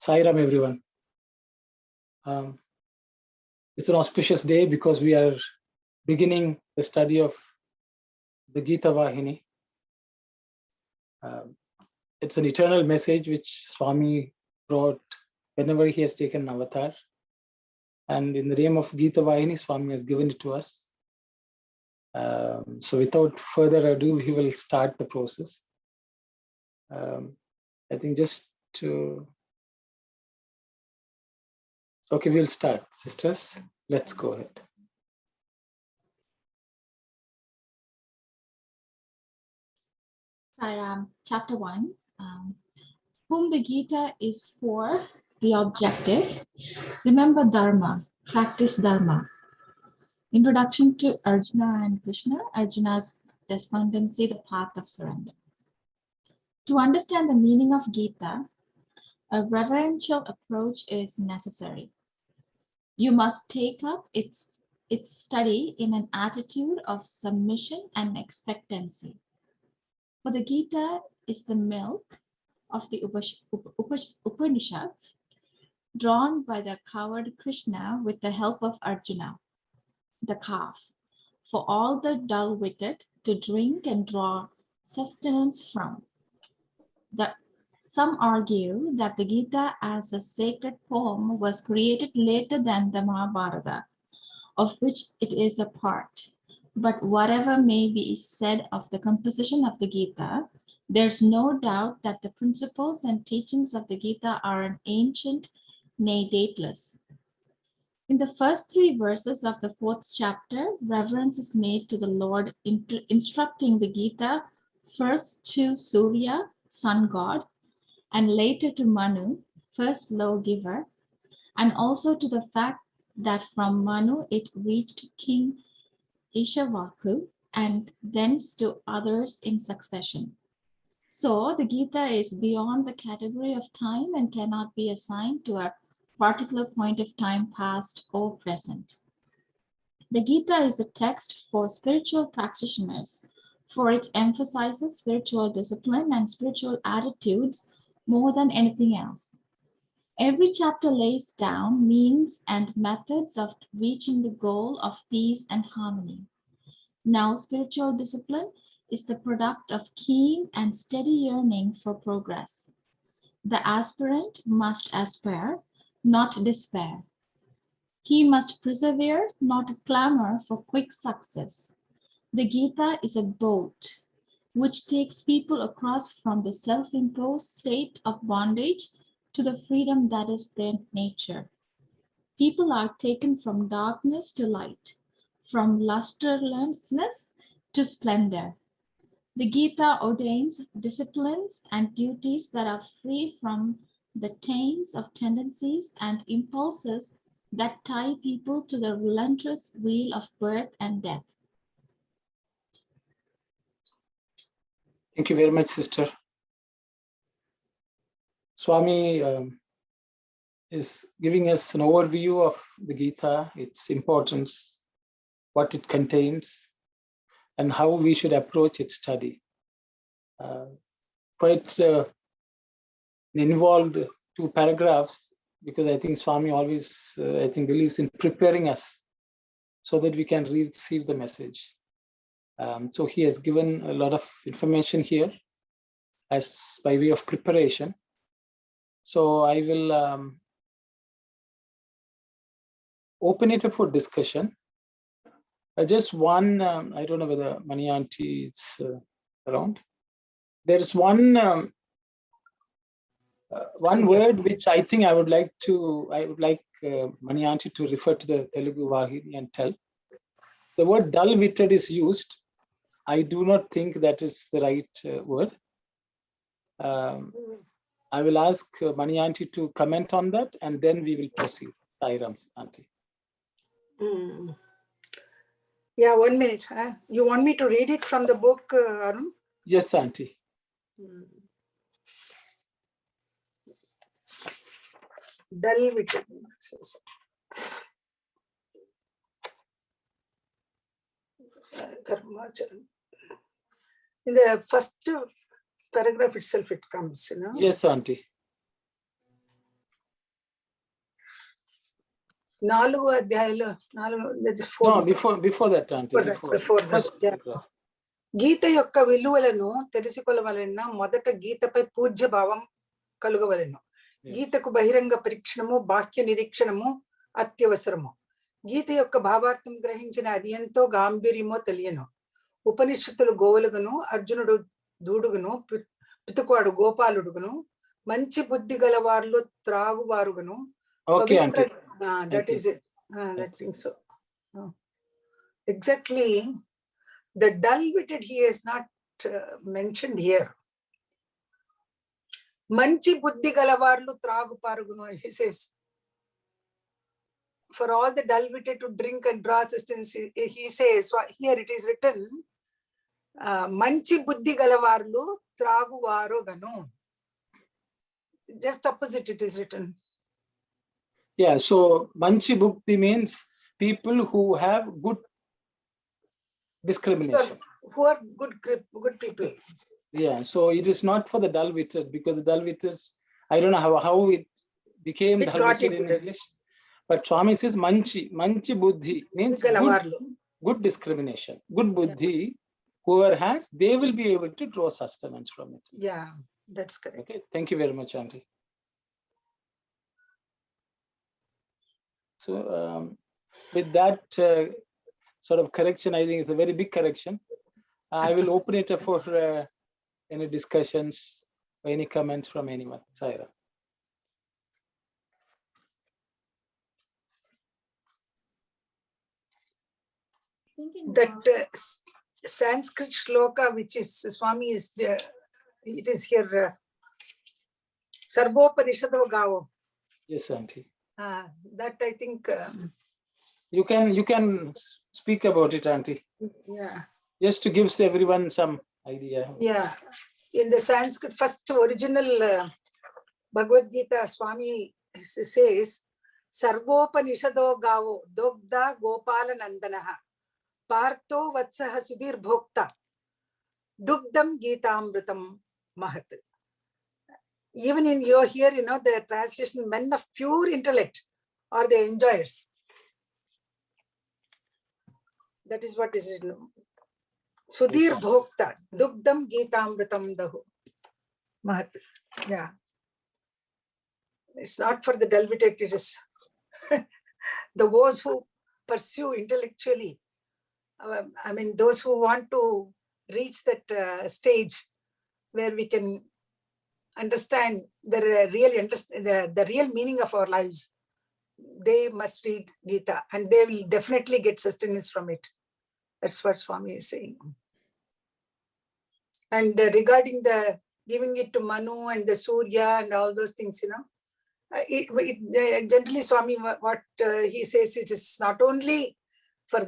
Sai Ram, everyone. It's an auspicious day because we are beginning the study of the Geetha Vahini. It's an eternal message which Swami brought whenever he has taken an avatar. And in the name of Geetha Vahini, Swami has given it to us. So without further ado, we will start the process. I think just to... Okay, we'll start, sisters. Let's go ahead. Sairam, Chapter 1. Whom the Gita is for, the objective. Remember Dharma, practice Dharma. Introduction to Arjuna and Krishna, Arjuna's despondency, the path of surrender. To understand the meaning of Gita, a reverential approach is necessary. You must take up its study in an attitude of submission and expectancy. For the Gita is the milk of the Upanishads, drawn by the coward Krishna with the help of Arjuna, the calf, for all the dull-witted to drink and draw sustenance from. Some argue that the Gita as a sacred poem was created later than the Mahabharata, of which it is a part. But whatever may be said of the composition of the Gita, there's no doubt that the principles and teachings of the Gita are an ancient, nay, dateless. In the first 3 verses of the 4th chapter, reverence is made to the Lord, instructing the Gita first to Surya, sun god, and later to Manu, first lawgiver, and also to the fact that from Manu it reached King Ishavaku and thence to others in succession. So the Gita is beyond the category of time and cannot be assigned to a particular point of time, past or present. The Gita is a text for spiritual practitioners, for it emphasizes spiritual discipline and spiritual attitudes more than anything else. Every chapter lays down means and methods of reaching the goal of peace and harmony. Now, spiritual discipline is the product of keen and steady yearning for progress. The aspirant must aspire, not despair. He must persevere, not clamor for quick success. The Gita is a boat which takes people across from the self-imposed state of bondage to the freedom that is their nature. People are taken from darkness to light, from lustrelessness to splendor. The Gita ordains disciplines and duties that are free from the taints of tendencies and impulses that tie people to the relentless wheel of birth and death. Thank you very much, sister. Swami is giving us an overview of the Gita, its importance, what it contains, and how we should approach its study. Quite involved 2 paragraphs, because I think Swami always, believes in preparing us so that we can receive the message. So he has given a lot of information here as by way of preparation. So I will open it up for discussion. Just one, I don't know whether Mani Aunty is around. There's one word which I think I would like Mani Aunty to refer to the Telugu Vahini and tell. The word dull-witted is used. I do not think that is the right word. I will ask Mani Aunty to comment on that, and then we will proceed. Sai Ram, Aunty. Yeah, 1 minute. You want me to read it from the book, Arun? Yes, Aunty. Dull witted. In the first paragraph itself, it comes, you know. Yes, Aunty. Nalugu adhyayalo, No, before that, Aunty. Before that, first yeah. paragraph. గీత యొక్క విలువలను తెలుసుకోవలన మొదట గీతపై పూజ్య భావం కలుగవలెను. గీతకు బహిరంగ పరీక్షణము బాహ్య నిరీక్షణము అత్యవసరము. గీత యొక్క భావార్థం గ్రహించిన అది ఎంతో గాంభీర్యమో తెలియను. ఉపనిషత్తులు గోవులుగును, అర్జునుడు దూడుగును, పితుకువాడు గోపాలుడుగును, మంచి బుద్ధి గలవారులు త్రాగువారుగును. That is it. I think so. Exactly. The dull-witted he is not mentioned here. Manchi buddhi galavarlu tragu parugunu, he says. For all the dull-witted to drink and draw assistance, he says, here it is written, Manchi buddhi galavarlu tragu varuganu. Just opposite it is written. Yeah, so Manchi Bhukti means people who have good discrimination. So, who are good people. Yeah, so it is not for the dull-witted, because the dull-witted, I don't know how it became dull-witted in English. But Swami says Manchi Buddhi means good discrimination. Good Buddhi, whoever has, they will be able to draw sustenance from it. Yeah, that's correct. Okay, thank you very much, Aunty. So with that sort of correction, I think it's a very big correction. I will open it up for any discussions or any comments from anyone. Saira. That Sanskrit shloka, which is Swami is there, it is here. Sarvopanishado Gavo. Yes, Aunty. That I think you can speak about it, Aunty. Yeah. Just to give everyone some idea. Yeah. In the Sanskrit, first original Bhagavad Gita, Swami says, Sarvopanishado Gavo, Dogda Gopala Nandanaha, Partho Vatsaha Sudhir Bhokta, Dugdam Gita Amritam Mahat. Even in your here, you know, the translation, men of pure intellect are the enjoyers. That is what is written. Sudhir Bhokta, Dugdam Gita Amritam Dahu. Mahat. Yeah. It's not for the dull-witted, it is those who pursue intellectually. I mean, those who want to reach that stage where we can understand the real meaning of our lives, they must read Gita and they will definitely get sustenance from it. That's what Swami is saying. And regarding the giving it to Manu and the Surya and all those things, you know, generally Swami, what he says, it is not only for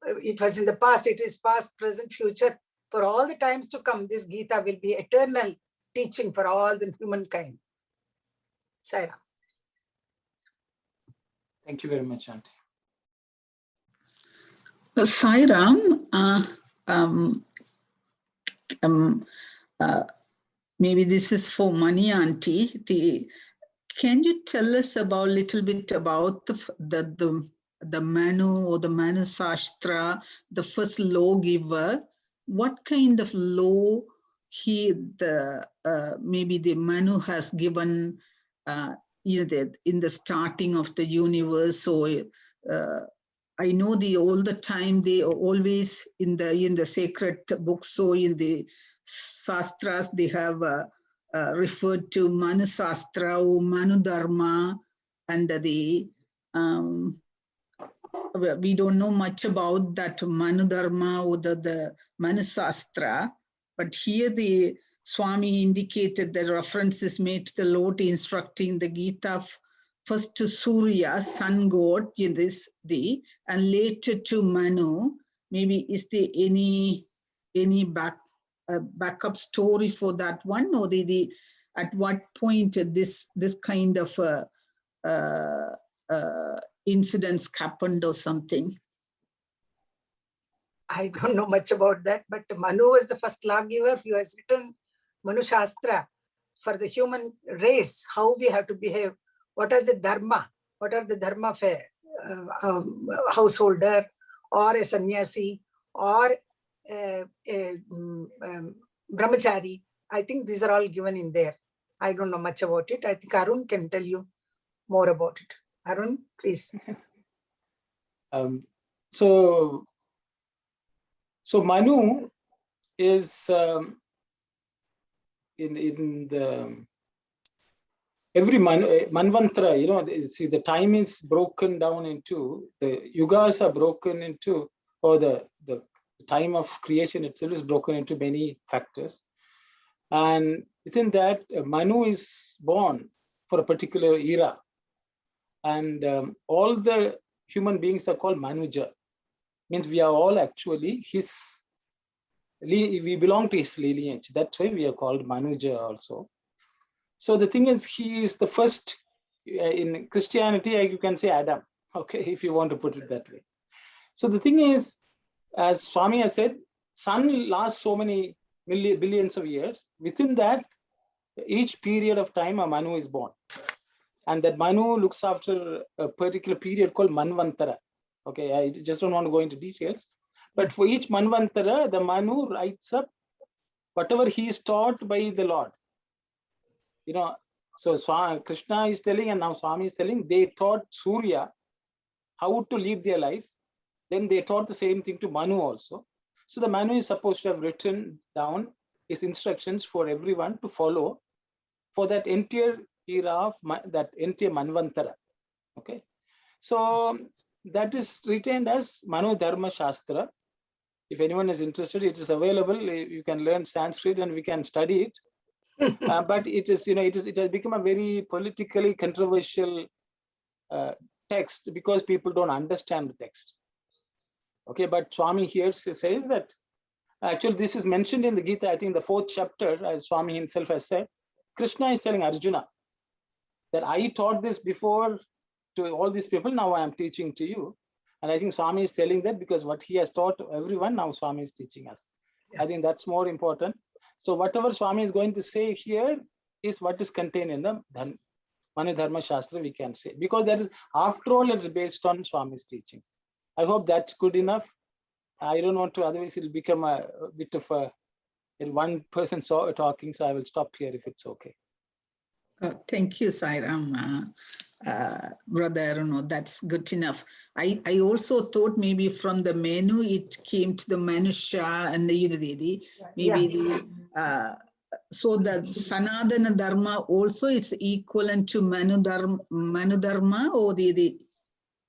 it was in the past, it is past, present, future. For all the times to come, this Gita will be eternal teaching for all the humankind. Sai Ram. Thank you very much, Aunty. Sai Ram, maybe this is for Mani Aunty. Can you tell us about a little bit about the Manu or the Manu Sastra, the first law giver? What kind of law maybe the Manu has given in the starting of the universe? So I know all the time they always in the sacred books, so in the Sastras they have referred to Manu Sastra or Manu Dharma, and we don't know much about that Manu Dharma or the Manu Sastra, but here Swami indicated the reference is made to the Lord instructing the Gita first to Surya, sun god, in this day, and later to Manu. Maybe is there any backup story for that one, or at what point this kind of incidents happened or something? I don't know much about that, but Manu was the first lawgiver who has written Manu Shastra for the human race, how we have to behave, what is the Dharma, what are the Dharma of a householder or a sannyasi or a brahmachari. I think these are all given in there. I don't know much about it. I think Arun can tell you more about it. Arun, please. So Manu is in the every manvantara, you know, see the time is broken down into, the yugas are broken into, or the time of creation itself is broken into many factors. And within that, Manu is born for a particular era. And all the human beings are called Manuja. Means we are all actually his, we belong to his lineage. That's why we are called Manuja also. So the thing is, he is the first, in Christianity, you can say Adam, okay, if you want to put it that way. So the thing is, as Swami has said, sun lasts so many billions of years. Within that, each period of time, a Manu is born. And that Manu looks after a particular period called Manvantara. Okay, I just don't want to go into details. But for each Manvantara, the Manu writes up whatever he is taught by the Lord. You know, so Krishna is telling, and now Swami is telling, they taught Surya how to live their life. Then they taught the same thing to Manu also. So the Manu is supposed to have written down his instructions for everyone to follow for that entire era of that entire Manvantara. Okay, so that is written as Manu Dharma Shastra. If anyone is interested, it is available. You can learn Sanskrit and we can study it. But it is, you know, it has become a very politically controversial text because people don't understand the text. Okay, but Swami here says that actually this is mentioned in the Gita, I think the 4th chapter, as Swami himself has said. Krishna is telling Arjuna that I taught this before to all these people, now I am teaching to you. And I think Swami is telling that because what he has taught to everyone, now Swami is teaching us. Yeah. I think that's more important. So whatever Swami is going to say here is what is contained in the Manu Dharma Shastra, we can say. Because that is, after all, it's based on Swami's teachings. I hope that's good enough. I don't want to, otherwise it'll become a bit of a one person talking, so I will stop here if it's okay. Thank you, Sairam. Brother Arun, that's good enough. I also thought maybe from the Manu it came to the Manusha and the maybe so the Sanatana Dharma also is equivalent to Manu Dharma or the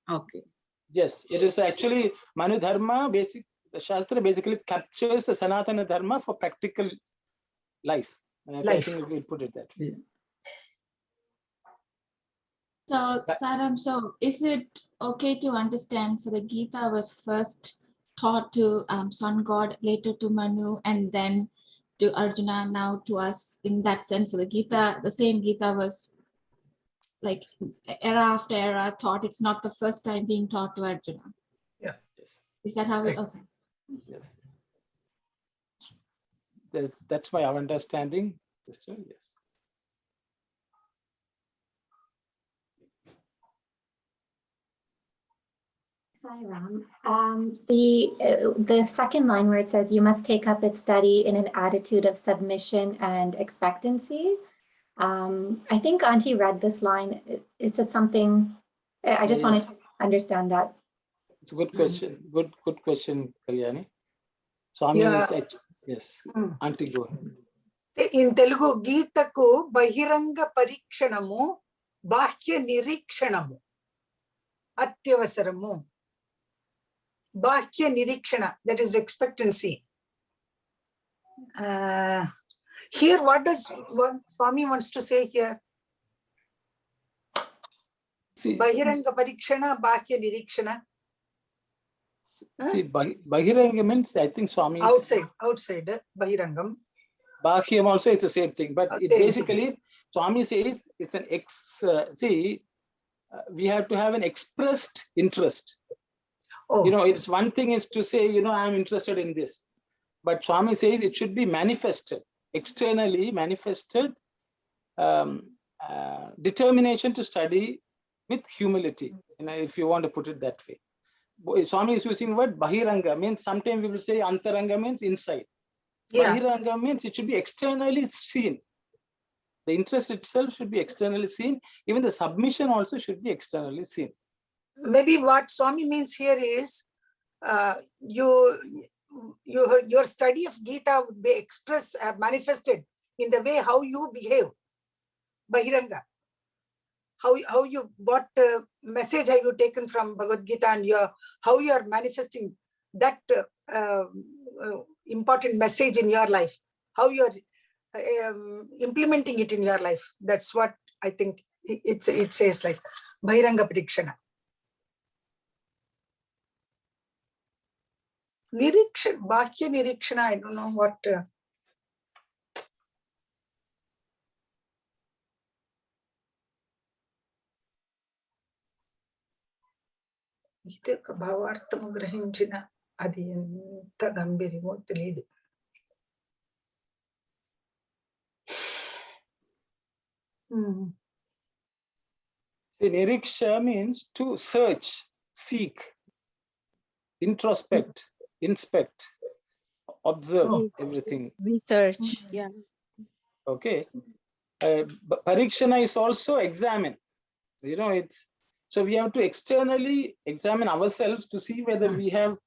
okay. Yes, it is actually Manu Dharma. The Shastra basically captures the Sanatana Dharma for practical life. I think we'll put it that way. Yeah. So, Saram, so is it okay to understand, so the Gita was first taught to sun god, later to Manu, and then to Arjuna, now to us, in that sense? So the Gita, the same Gita was like era after era taught. It's not the first time being taught to Arjuna. Yeah. Yes. Is that how we, okay. Yes. That's my understanding, sister. Yes. Sairam, the second line where it says you must take up its study in an attitude of submission and expectancy. I think Auntie read this line. Is it something? I just wanted to understand that. It's a good question. Good question, Kalyani. Swami is, yes. Auntie, go ahead. In Telugu, Geetaku bahiranga parikshanamu, bahya nirikshanamu, atyavasaramu. Bahya nirikshana, that is expectancy. Here, what Swami wants to say here? See, Bahiranga parikshana, bahya nirikshana. see, Bahiranga means, I think Swami is Outside, Bahirangam. Bahyam also, it's the same thing, but it basically, Swami says it's an we have to have an expressed interest. Oh. You know, it's one thing is to say, you know, I'm interested in this, but Swami says it should be manifested, externally manifested, determination to study with humility, you know, if you want to put it that way. Swami is using the word Bahiranga, means sometimes we will say Antaranga means inside. Yeah. Bahiranga means it should be externally seen. The interest itself should be externally seen. Even the submission also should be externally seen. Maybe what Swami means here is your study of Gita would be expressed, manifested in the way how you behave, Bahiranga. How you, what message have you taken from Bhagavad Gita, and how you are manifesting that important message in your life, how you are implementing it in your life. That's what I think it says, like Bahiranga Parikshana. Nirikshana, Bhakya Nirikshana, I don't know what. Idhukku bhavarthamu grahinchina adi enta gambirimo teliyadu. See, Niriksha means to search, seek, introspect, inspect, observe everything. Research, yeah. Okay. Parikshana is also examine. You know, it's so we have to externally examine ourselves to see whether we have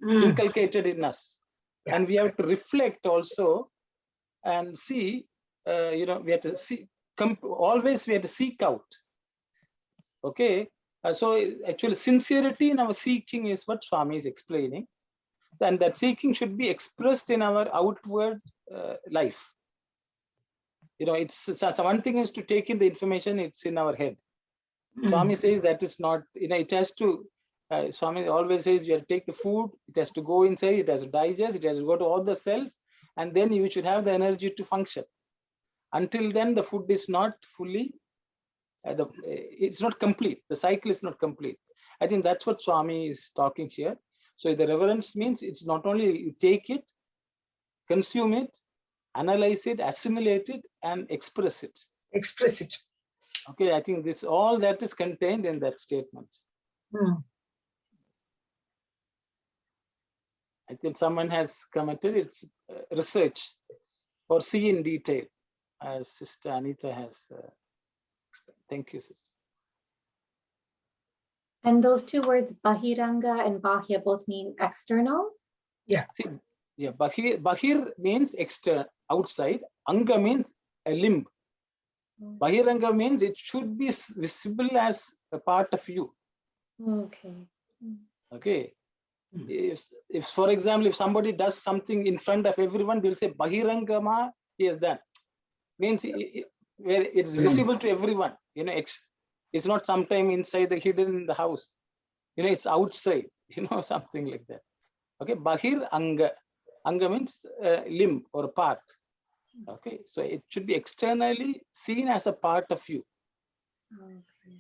inculcated in us, and we have to reflect also and see. You know, we have to see. Always we have to seek out. Okay. So actually, sincerity in our seeking is what Swami is explaining, and that seeking should be expressed in our outward life. You know, it's one thing is to take in the information; it's in our head. Swami says that is not, you know, it has to, Swami always says you have to take the food, it has to go inside, it has to digest, it has to go to all the cells, and then you should have the energy to function. Until then, the food is not fully, it's not complete, the cycle is not complete. I think that's what Swami is talking here. So the reverence means it's not only you take it, consume it, analyze it, assimilate it, and express it. Express it. Okay, I think this all that is contained in that statement. I think someone has commented it's research or see in detail, as Sister Anita has explained. Thank you, Sister. And those two words, Bahiranga and Bahya, both mean external? Yeah. See, yeah, Bahir means external, outside. Anga means a limb. Bahiranga means it should be visible as a part of you. Okay. Okay. If for example, if somebody does something in front of everyone, they'll say Bahirangama he has done. Means where it is visible to everyone. You know, it's not sometime inside the hidden in the house. You know, it's outside. You know, something like that. Okay, Bahir Anga. Anga means limb or part. Okay, so it should be externally seen as a part of you. Okay.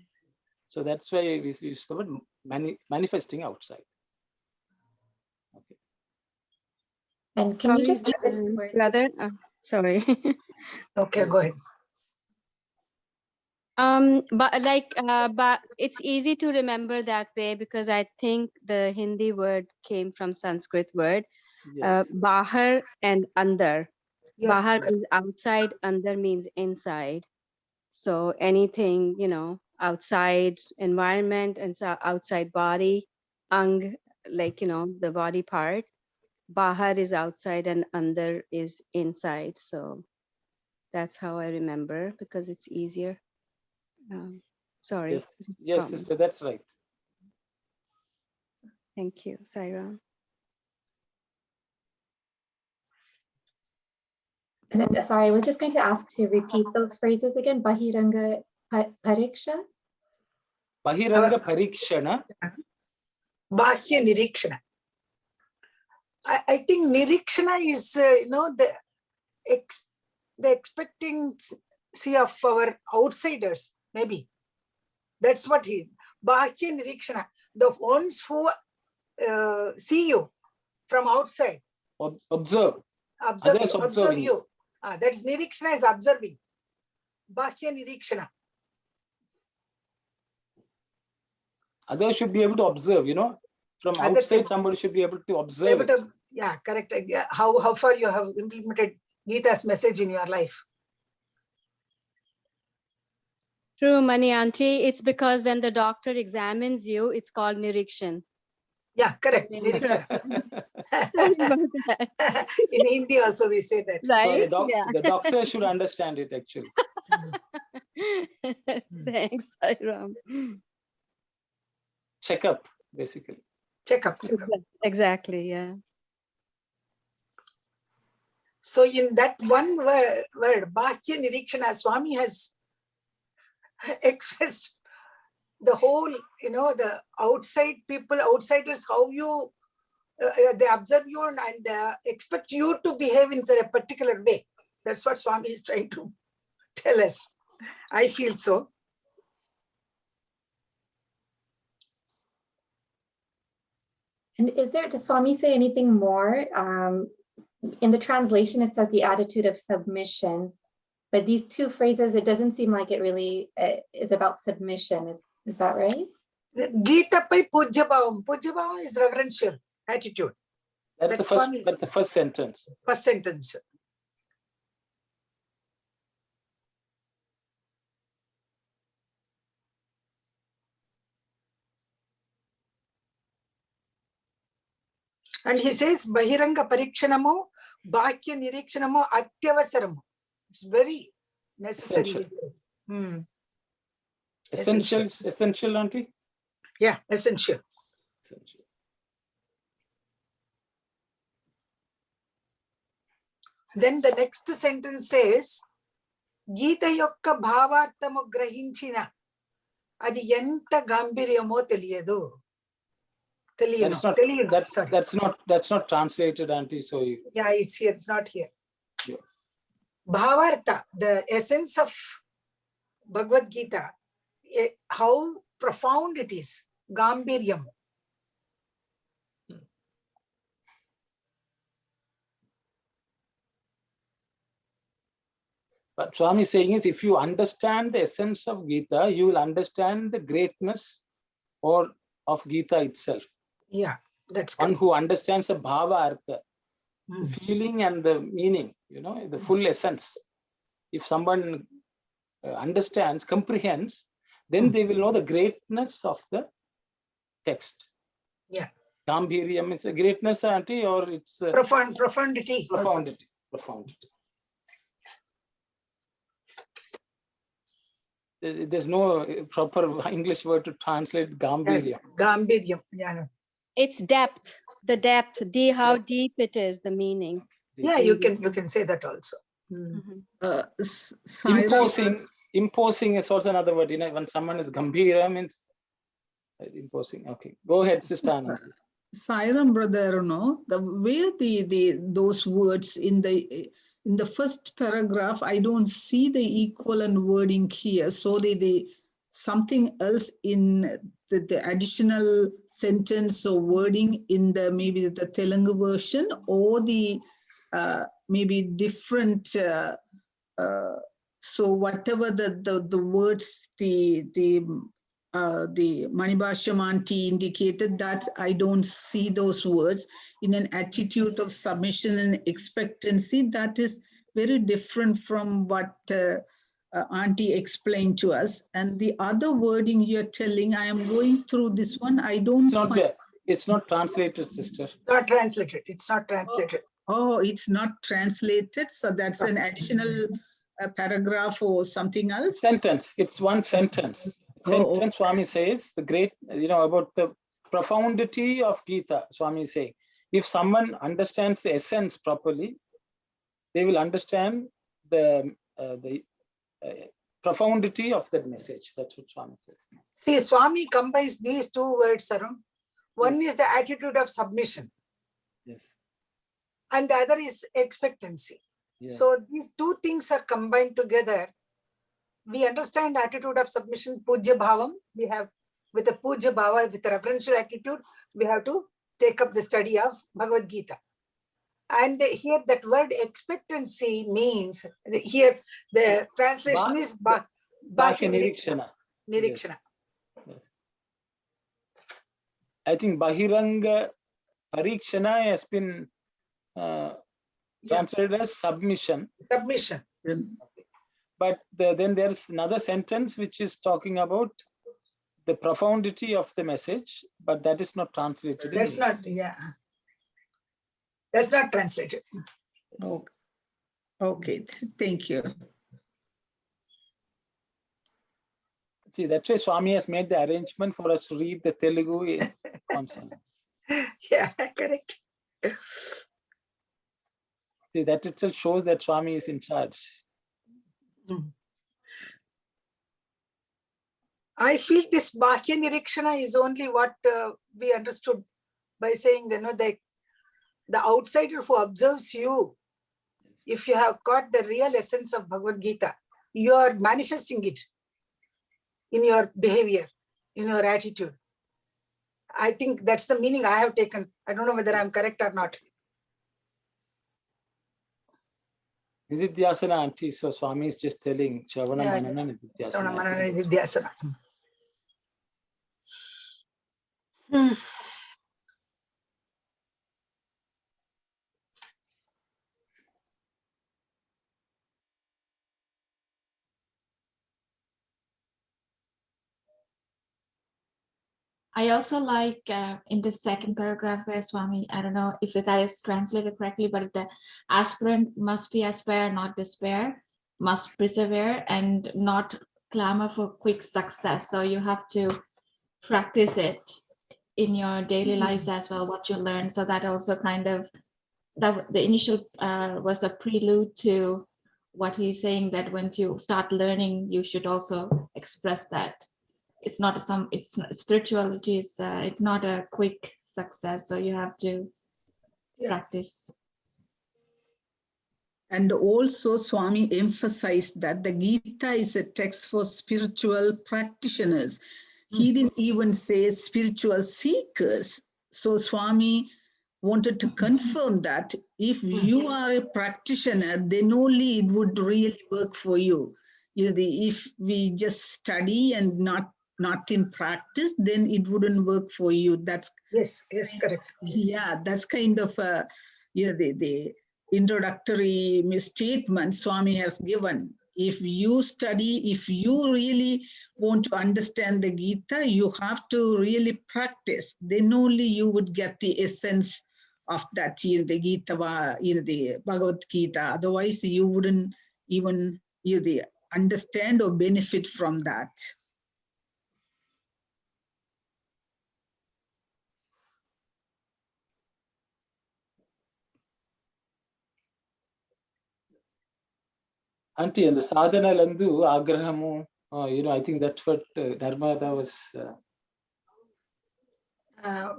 So that's why we use the word manifesting outside. Okay. And can you just brother? Sorry. Okay, go ahead. But it's easy to remember that way because I think the Hindi word came from Sanskrit word, Yes. bahar and andar. Yeah. Bahar means outside, andar means inside. So anything, you know, outside environment and so outside body, ang, like, you know, the body part. Bahar is outside and andar is inside. So that's how I remember because it's easier. Sorry. Yes, yes, sister, that's right. Thank you, Sairam. And then, sorry, I was just going to ask to repeat those phrases again. Bahiranga Pariksha. Bahiranga Parikshana. Bahya Nirikshana. I think Nirikshana is, the expectancy of our outsiders, maybe. That's what Bahya Nirikshana. The ones who see you from outside. Observe you. That's Nirikshana is observing. Bahya Nirikshana. Others should be able to observe, from outside somebody should be able to observe. Yeah, correct. How far you have implemented Gita's message in your life. True, Mani Auntie. It's because when the doctor examines you, it's called Nirikshan. Yeah, correct. Nirikshan. In Hindi also we say that. Right? So the doctor should understand it actually. Thanks, Sai Ram. Check up, basically. Check up. Exactly, yeah. So in that one word Bhakya Nirikshana, Swami has expressed the whole, the outside people, outsiders, how you, they observe you and expect you to behave in a particular way. That's what Swami is trying to tell us. I feel so. And does Swami say anything more? In the translation, it says the attitude of submission, but these two phrases, it doesn't seem like it really is about submission. Is that right? Gita pai Pujya Bhavam. Pujya Bhavam is reverential attitude. That's the first sentence. First sentence. And he says, Bahiranga Parikshanamo, Bhakya Nirikshanamo, Atyavasaramo. It's very necessary. Essential, Auntie? Yeah, essential. Then the next sentence says, Gita yokka bhavarthamu grahinchina, adi enta gambiryamo teliyadu. That's not translated, Auntie. So yeah, it's here. It's not here. Yeah. Bhavartha, the essence of Bhagavad Gita, how profound it is. Gambiryam. But Swami is saying is, if you understand the essence of Gita, you will understand the greatness of Gita itself. Yeah, that's one correct. who understands the bhava artha, the feeling and the meaning, the full essence. If someone understands, comprehends, then they will know the greatness of the text. Yeah. Gambhiryam is a greatness, Auntie, or it's profundity. Profundity. There's no proper English word to translate Gambhiryam. Yes, Gambhiryam. Yeah. It's depth. The depth. How deep it is, the meaning. Yeah, you can say that also. Imposing is also another word. When someone is Gambhira means imposing. Okay, go ahead, Sister Anand. Sai Ram, brother, the way those words in the first paragraph, I don't see the equivalent wording here. So the something else in the additional sentence or wording in maybe the Telugu version, or the maybe different. So whatever the words the Manibhashyam Auntie indicated, that I don't see those words in an attitude of submission and expectancy. That is very different from what Auntie explained to us. And the other wording you're telling, I am going through this one. I don't. It's not translated, sister. Not translated. It's not translated. Oh, it's not translated. So that's an additional paragraph or something else. Sentence. It's one sentence. Swami says the great, about the profundity of Gita. Swami is saying, if someone understands the essence properly, they will understand the profundity of that message. That's what Swami says. See, Swami combines these two words, Arun. One is the attitude of submission. Yes. And the other is expectancy. Yeah. So these two things are combined together. We understand attitude of submission, puja bhavam. We have, with a puja bhava, with a reverential attitude, we have to take up the study of Bhagavad Gita. And here that word expectancy means, here the translation is Bhakya Nirikshana. Nirikshana. Yes. I think Bahiranga Parikshana has been translated as submission. Submission. But then there's another sentence which is talking about the profundity of the message, but that is not translated. That's not, yeah. That's not translated. Okay. Okay, thank you. See, that's why Swami has made the arrangement for us to read the Telugu in consonants. Yeah, correct. See, that itself shows that Swami is in charge. I feel this Bhakya Nirikshana is only what we understood by saying, you know, the outsider who observes you, if you have got the real essence of Bhagavad Gita, you are manifesting it in your behavior, in your attitude. I think that's the meaning I have taken. I don't know whether I'm correct or not. Nididhyasana, auntie. So Swami is just telling Shravana Yeah, Manana Nididhyasana. Shravana Manana Nididhyasana. I also like in the second paragraph where Swami, I don't know if that is translated correctly, but the aspirant must be aspire, not despair, must persevere and not clamor for quick success. So you have to practice it in your daily lives as well, what you learn. So that also kind of, that the initial was a prelude to what he's saying, that when you start learning, you should also express that. It's not spirituality is it's not a quick success, so you have to practice. And also Swami emphasized that the Gita is a text for spiritual practitioners. He didn't even say spiritual seekers. So Swami wanted to confirm that if you are a practitioner, then only it would really work for you. You know, if we just study and not in practice, then it wouldn't work for you. That's yes, correct. Yeah, that's kind of the introductory statement Swami has given. If you study, if you really want to understand the Gita, you have to really practice. Then only you would get the essence of that, the Gita, the Bhagavad Gita. Otherwise, you wouldn't even understand or benefit from that. Auntie, and the sadhana landu agrahamu, I think that's what Dharma was.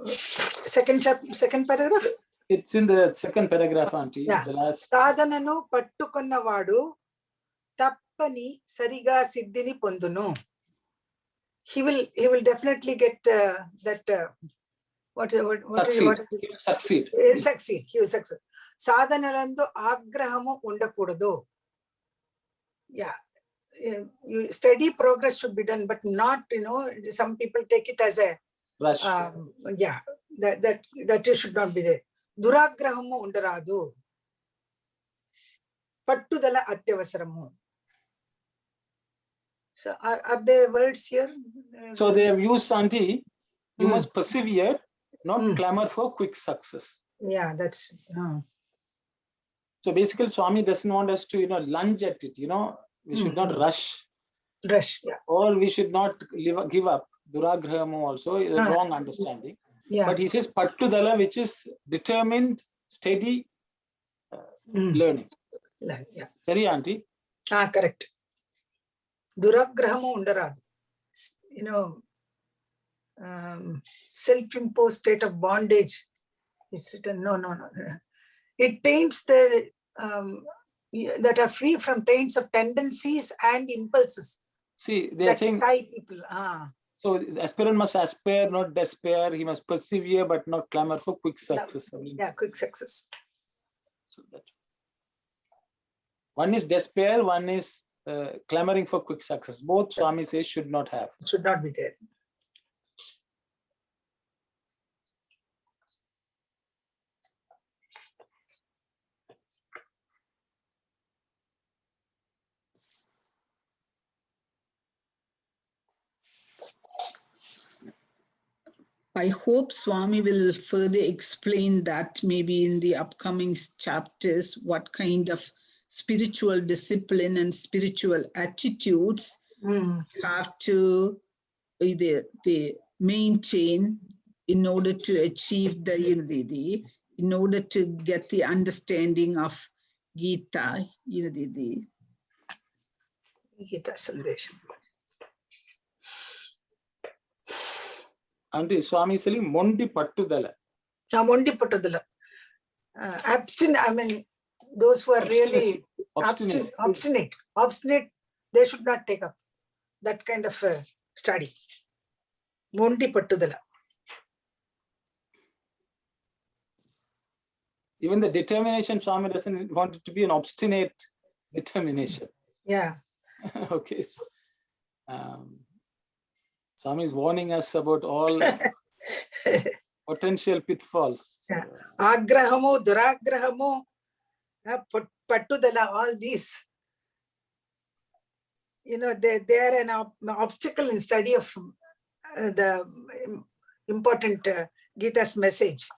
Second paragraph. It's in the second paragraph, auntie. Yeah. The last. Sadhananu pattukonnavadu tappani sariga siddhini pondunu. He will definitely get that. What He will succeed. He will succeed. He will succeed. Sadhanalandu agrahamu undakudadu. Yeah. Steady progress should be done, but not, some people take it as a rush. Yeah, that should not be there. Duragrahamu undaradu. Pattudala atyavasaramu. So are there words here? So they have used, auntie, you must persevere, not clamor for quick success. Yeah, that's. So basically, Swami doesn't want us to, lunge at it. We should not rush. Rush, yeah. Or we should not give up. Duragrahamu also is a wrong understanding. Yeah. But he says pattudala, which is determined, steady learning. Yeah. Sorry, auntie. Correct. Duragrahamu undaradu. You know, self-imposed state of bondage. It's written, no. It taints the that are free from taints of tendencies and impulses. See, they are saying, tie people. so the aspirant must aspire, not despair. He must persevere, but not clamor for quick success. Yeah, quick success. So that one is despair, one is clamoring for quick success. Both Swami says should not have. It should not be there. I hope Swami will further explain that maybe in the upcoming chapters, what kind of spiritual discipline and spiritual attitudes have to they maintain in order to achieve the unity, in order to get the understanding of Gita, the Gita celebration. Auntie, Swami is saying, Mondi Pattudala. Mondi Pattudala. I mean, those who are really obstinate, they should not take up that kind of study. Mondi Pattudala. Even the determination, Swami doesn't want it to be an obstinate determination. Yeah. Okay. So, Swami is warning us about all potential pitfalls. Yeah. Agrahamu, Duragrahamu, Pattudala, all these, you know, they are an obstacle in study of the important Gita's message.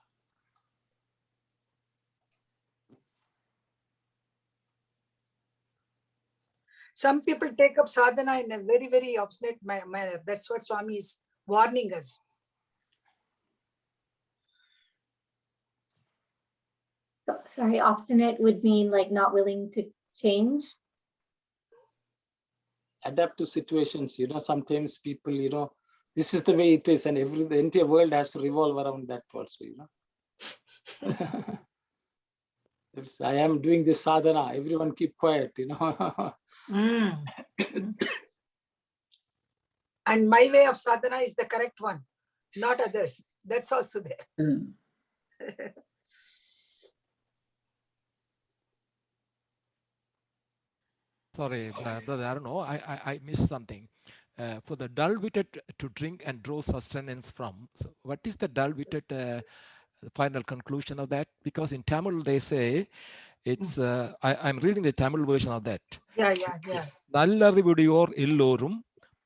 Some people take up sadhana in a very, very obstinate manner. That's what Swami is warning us. Sorry, obstinate would mean like not willing to change? Adapt to situations, you know, sometimes people, you know, this is the way it is, and the entire world has to revolve around that also, you know. I am doing this sadhana, everyone keep quiet, you know. And my way of sadhana is the correct one, not others. That's also there. Sorry, brother, I don't know. I missed something. For the dull-witted to drink and draw sustenance from. So what is the dull-witted final conclusion of that? Because in Tamil they say it's. I'm reading the Tamil version of that. Yeah. நல்லறிவுடையோர் எல்லோரும்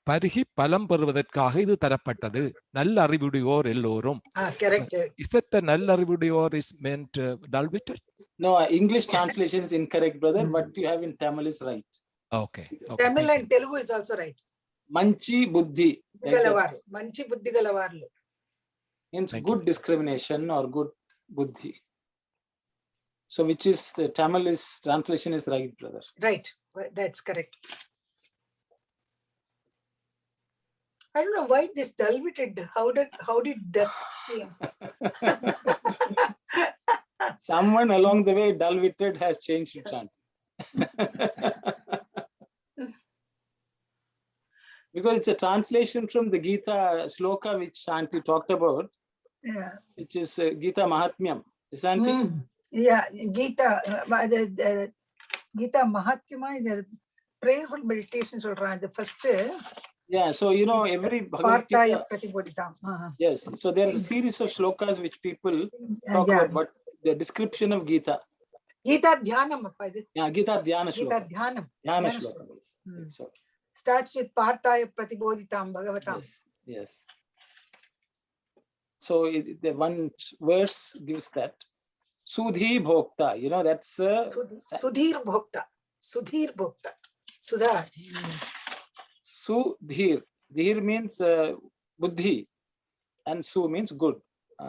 பருகி பலம் பெறுவதற்காக இது தரப்பட்டது. நல்லறிவுடையோர் எல்லோரும். Correct. Is that the நல்லறிவுடையோர் is meant dull-witted? No, English translation is incorrect, brother. What you have in Tamil is right. Okay. Tamil and Telugu is also right. Manchi buddhi. Manchi buddhi galavarlu. Means good discrimination or good buddhi. So which is the Tamil is translation is right, brother. Right. That's correct. I don't know why this dull-witted. How did this? Someone along the way, dull-witted has changed to chant. Because it's a translation from the Gita sloka which Shanti talked about, which is Gita Mahatmyam. Isn't it? Yeah, Gita, Gita Mahatmya is a prayerful meditation. The first. Yeah, so you know every Bhagavad Gita. Yes, so there is a series of slokas which people talk about, but the description of Gita. Gita Dhyanam. Yeah, Gita Dhyana Shloka. Gita Dhyanam. Dhyana Shloka. So, starts with Parthaya Pratibodhitam Bhagavatam. Yes. So the one verse gives that. Sudhi Bhokta, you know, that's Sudhir Bhokta. Sudhir Bhokta. Sudha. Sudhir. Dhir means buddhi, and su means good,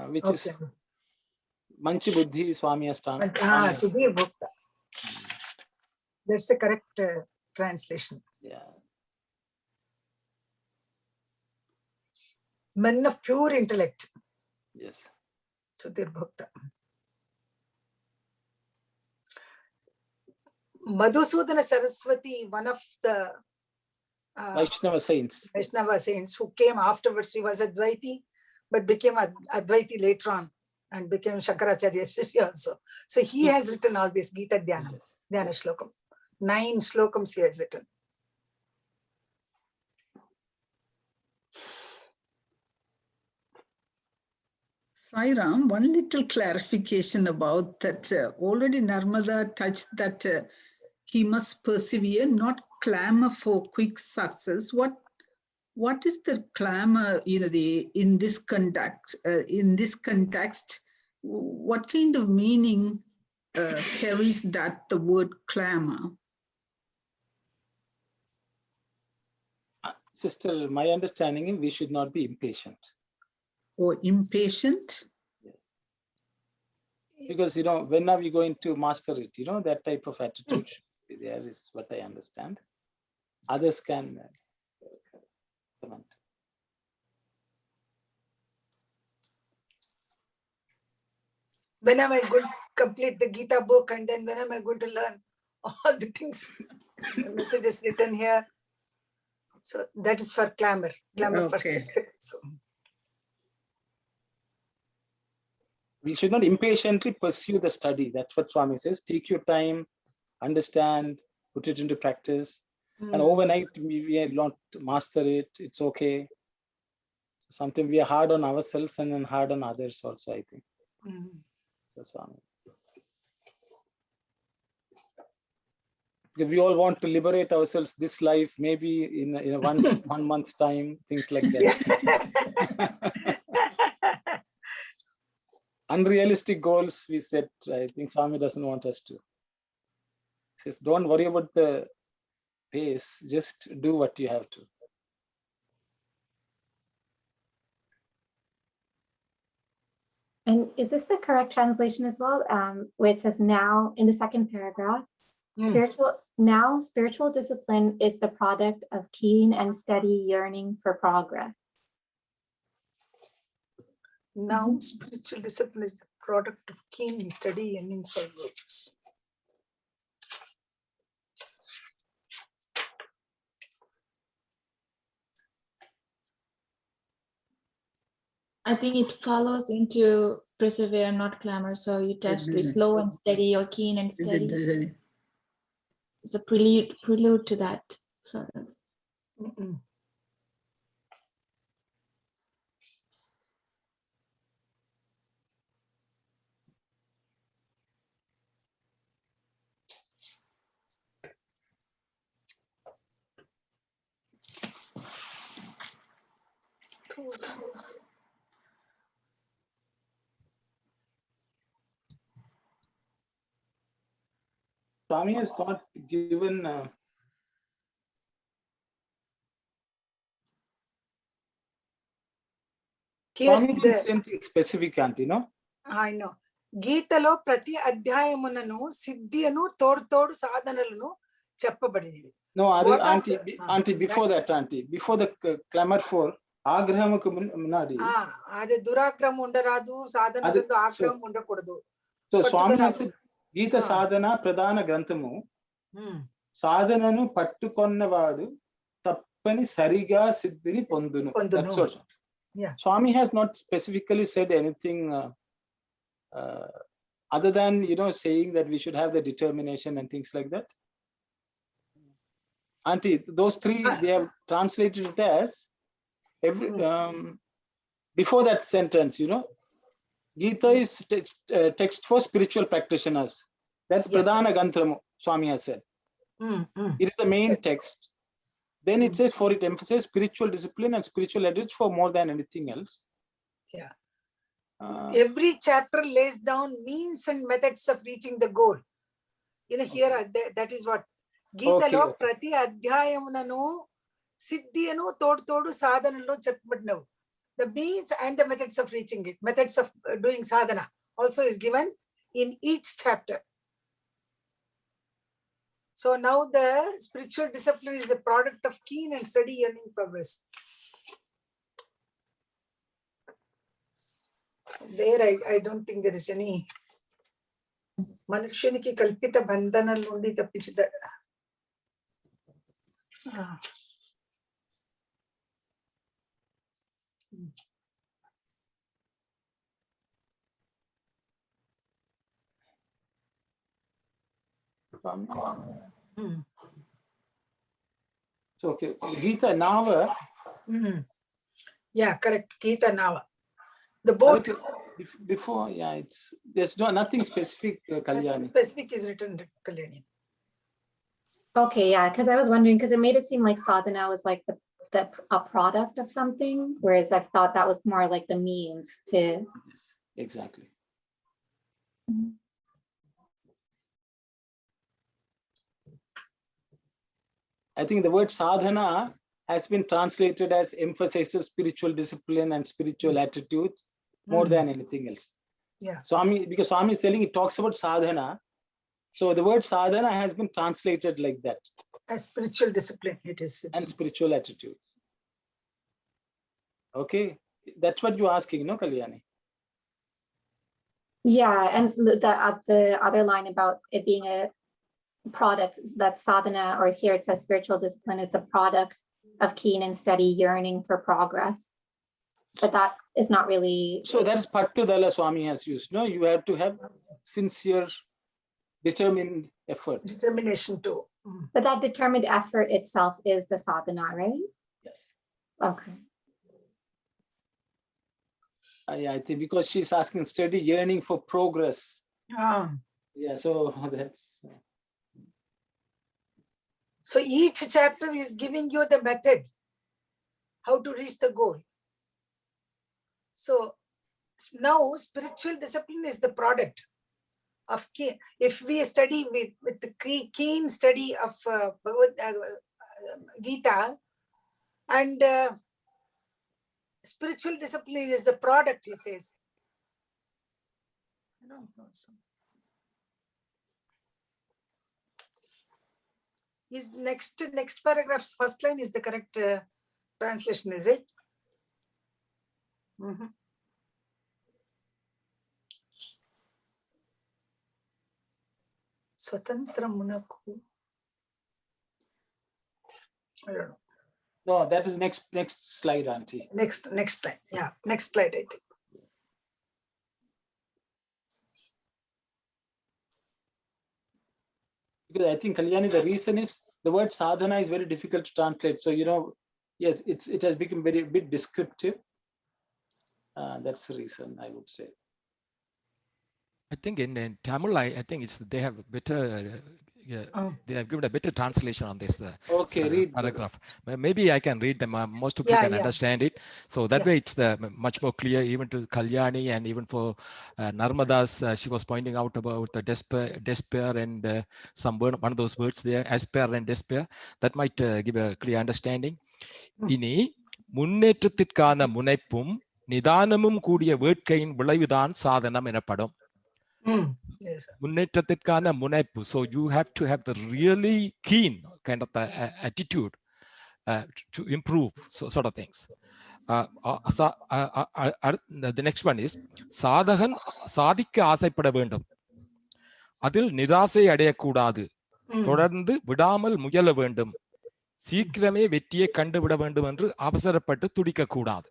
which is Manchi Buddhi Swami has done. Sudhir Bhokta. That's the correct translation. Yeah. Men of pure intellect. Yes. Sudhir Bhakta. Madhusudana Saraswati, one of the Vaishnava saints. Vaishnava saints who came afterwards, he was Advaiti, but became Advaiti later on and became Shankaracharya's Shishya also. So he has written all this Gita Dhyana, Dhyana Shlokam. 9 slokams he has written. Sai Ram, one little clarification about that. Already Narmada touched that he must persevere, not clamor for quick success. What is the clamor? In this context, what kind of meaning carries that the word clamor? Sister, my understanding is we should not be impatient. Or impatient? Yes. Because, when are we going to master it? That type of attitude should be there is what I understand. Others can comment. When am I going to complete the Gita book, and then when am I going to learn all the things, the messages written here? So that is for clamor for success. So. We should not impatiently pursue the study. That's what Swami says. Take your time, understand, put it into practice. And overnight, we are not master it. It's okay. Sometimes we are hard on ourselves and then hard on others also, I think. So, Swami. Because we all want to liberate ourselves this life, maybe in a one month's time, things like that. Unrealistic goals we set. I think Swami doesn't want us to. He says, don't worry about the pace, just do what you have to. And is this the correct translation as well? Where it says now in the second paragraph, spiritual discipline is the product of keen and steady yearning for progress. Now spiritual discipline is the product of keen and steady yearning for progress. I think it follows into persevere, not clamor. So you test to be slow and steady or keen and steady. It's a prelude to that sort of. Swami has not given here Swami didn't say anything specific, Auntie, no? I know. గీతలో ప్రతి అధ్యాయమునను సిద్ధియను తోడు సాధనలను చెప్పబడింది. No, Auntie, before that, Auntie, before the clamor for ఆగ్రహముకు మున్నాడి. అది దురాగ్రహం ఉండరాదు, సాధనలందు ఆగ్రహం ఉండకూడదు. So Swami has said, గీత సాధన ప్రధాన గ్రంథము, సాధనను పట్టుకొన్నవాడు తప్పని సరిగా సిద్ధిని పొందును. That's what. Yeah. Swami has not specifically said anything other than saying that we should have the determination and things like that. Auntie, those three they have translated it as every before that sentence, Gita is text for spiritual practitioners. That's Pradhana Gantramu, Swami has said. It is the main text. Then it says, for it emphasizes spiritual discipline and spiritual attitude for more than anything else. Yeah. Every chapter lays down means and methods of reaching the goal. Here, that is what. Gitalo prati adhyayamunanu siddhiyanu todu sadhanalo cheppabadinavu. The means and the methods of reaching it, methods of doing sadhana also is given in each chapter. So now the spiritual discipline is a product of keen and steady yearning progress. There I don't think there is any Manushaniki kalpita bandhana lundi tappichida. So okay, Geetha Nava. Yeah, correct. Geetha Nava. The boat. Before, yeah, there's nothing specific, Kalyani. Nothing specific is written, Kalyani. Okay, yeah, because I was wondering, because it made it seem like sadhana was like a product of something, whereas I thought that was more like the means to. Yes, exactly. I think the word sadhana has been translated as emphasizes spiritual discipline and spiritual attitudes more than anything else. Yeah. Because Swami is telling, it talks about sadhana. So the word sadhana has been translated like that. As spiritual discipline, it is. And spiritual attitudes. Okay. That's what you're asking, no, Kalyani? Yeah, and the other line about it being a product, that sadhana, or here it says spiritual discipline is the product of keen and steady yearning for progress. But that is not really. So that's Pattudala Swami has used. No, you have to have sincere, determined effort. Determination too. But that determined effort itself is the sadhana, right? Yes. Okay. Yeah, I think because she's asking steady yearning for progress. Yeah, so that's. So each chapter is giving you the method, how to reach the goal. So now spiritual discipline is the product of keen. If we study with the keen study of Gita, and spiritual discipline is the product, he says. I don't know. Is next paragraph's first line is the correct translation, is it? Swatantra Munaku. I don't know. No, that is next slide, Auntie. Next slide. Yeah, next slide, I think. Because I think, Kalyani, the reason is the word sadhana is very difficult to translate. So, yes, it has become a bit descriptive. That's the reason, I would say. I think in Tamil, I think they have better. They have given a better translation on this read paragraph. Maybe I can read them. Most of you can understand it. So that way it's much more clear even to Kalyani, and even for Narmadas. She was pointing out about the despair and some word, one of those words there, aspair and despair. That might give a clear understanding. இனி முன்னேற்றத்திற்கான முனைப்பும் நிதானமும் கூடிய வேட்கையின் விளைவுதான் சாதனம் எனப்படும். முன்னேற்றத்திற்கான முனைப்பு. So you have to have the really keen kind of attitude to improve, sort of things. The next one is சாதகன் சாதிக்க ஆசைப்பட வேண்டும், அதில் நிராசை அடையக்கூடாது, தொடர்ந்து விடாமல் முயல வேண்டும், சீக்கிரமே வெற்றியை கண்டுவிட வேண்டும் என்று அவசரப்பட்டு துடிக்க கூடாது.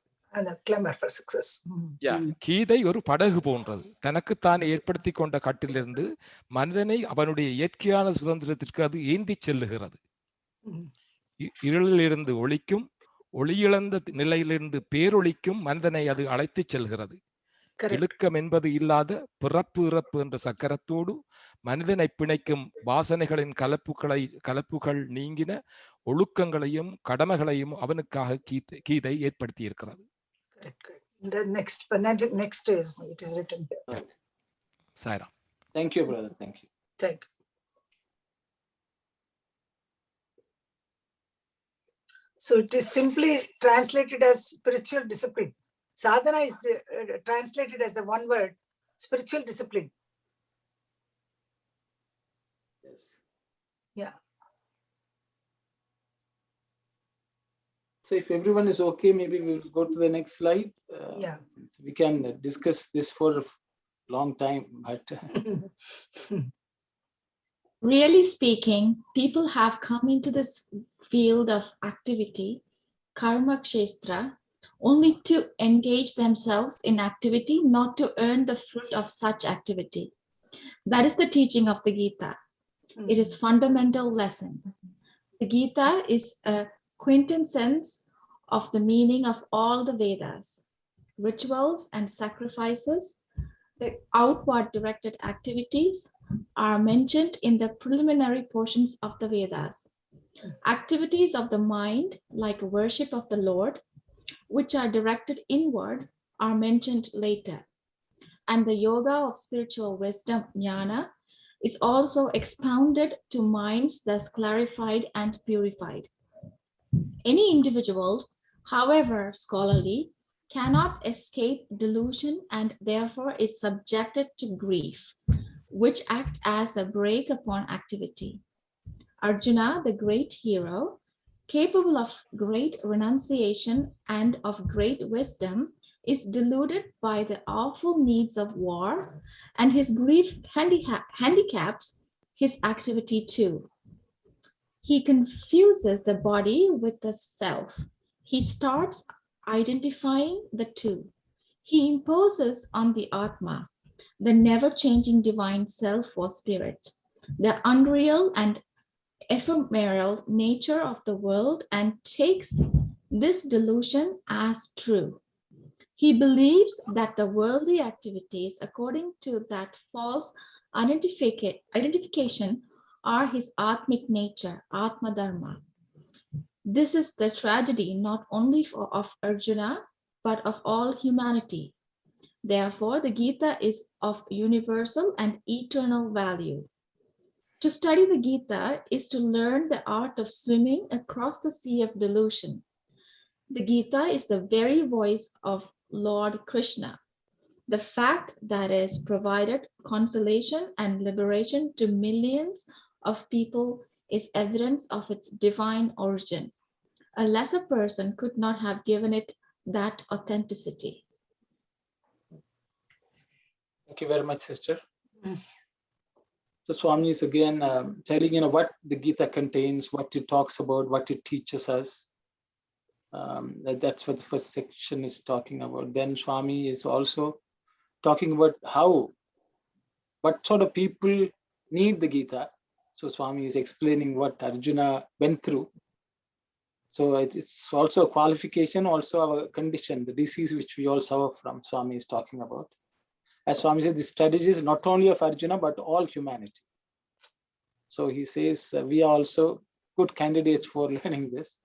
கீதை ஒரு படகு போன்றது. தனக்குத்தான் ஏற்படுத்தி கொண்ட கட்டிலிருந்து மனிதனை அவனுடைய இயற்கையான சுதந்திரத்திற்கு அது ஏந்தி செல்லுகிறது. இருளிலிருந்து ஒளிக்கும், ஒளியிழந்த நிலையிலிருந்து பேரொளிக்கும் மனிதனை அது அழைத்து செல்கிறது. இழுக்கம் என்பது இல்லாத பிறப்பு இறப்பு என்ற சக்கரத்தோடு மனிதனை பிணைக்கும் வாசனைகளின் கலப்புகள் நீங்கின ஒழுக்கங்களையும் கடமைகளையும் அவனுக்காக கீதை ஏற்படுத்தி இருக்கிறது. The next is it is written here. Sairam. Thank you, brother. Thank you. Thank you. So it is simply translated as spiritual discipline. Sadhana is translated as the one word, spiritual discipline. Yes. Yeah. So if everyone is okay, maybe we'll go to the next slide. Yeah. We can discuss this for a long time, but Really speaking, people have come into this field of activity, karma kshetra, only to engage themselves in activity, not to earn the fruit of such activity. That is the teaching of the Gita. It is fundamental lesson. The Gita is a quintessence of the meaning of all the Vedas. Rituals and sacrifices, the outward directed activities, are mentioned in the preliminary portions of the Vedas. Activities of the mind, like worship of the Lord, which are directed inward, are mentioned later. And the yoga of spiritual wisdom, jnana, is also expounded to minds thus clarified and purified. Any individual, however scholarly, cannot escape delusion and therefore is subjected to grief, which act as a brake upon activity. Arjuna, the great hero, capable of great renunciation and of great wisdom, is deluded by the awful needs of war, and his grief handicaps his activity too. He confuses the body with the self. He starts identifying the two. He imposes on the Atma, the never-changing divine self or spirit, the unreal and ephemeral nature of the world, and takes this delusion as true. He believes that the worldly activities, according to that false identification, are his Atmic nature, Atma Dharma. This is the tragedy not only of Arjuna, but of all humanity. Therefore, the Gita is of universal and eternal value. To study the Gita is to learn the art of swimming across the sea of delusion. The Gita is the very voice of Lord Krishna. The fact that it has provided consolation and liberation to millions of people is evidence of its divine origin. A lesser person could not have given it that authenticity. thank you very much, sister. So Swami is again telling what the Gita contains, what it talks about, what it teaches us. That's what the first section is talking about. Then Swami is also talking about what sort of people need the Gita. So Swami is explaining what Arjuna went through. So it's also a qualification, also a condition, the disease which we all suffer from, Swami is talking about. As Swami said, this strategy is not only of Arjuna, but all humanity. So he says, we are also good candidates for learning this.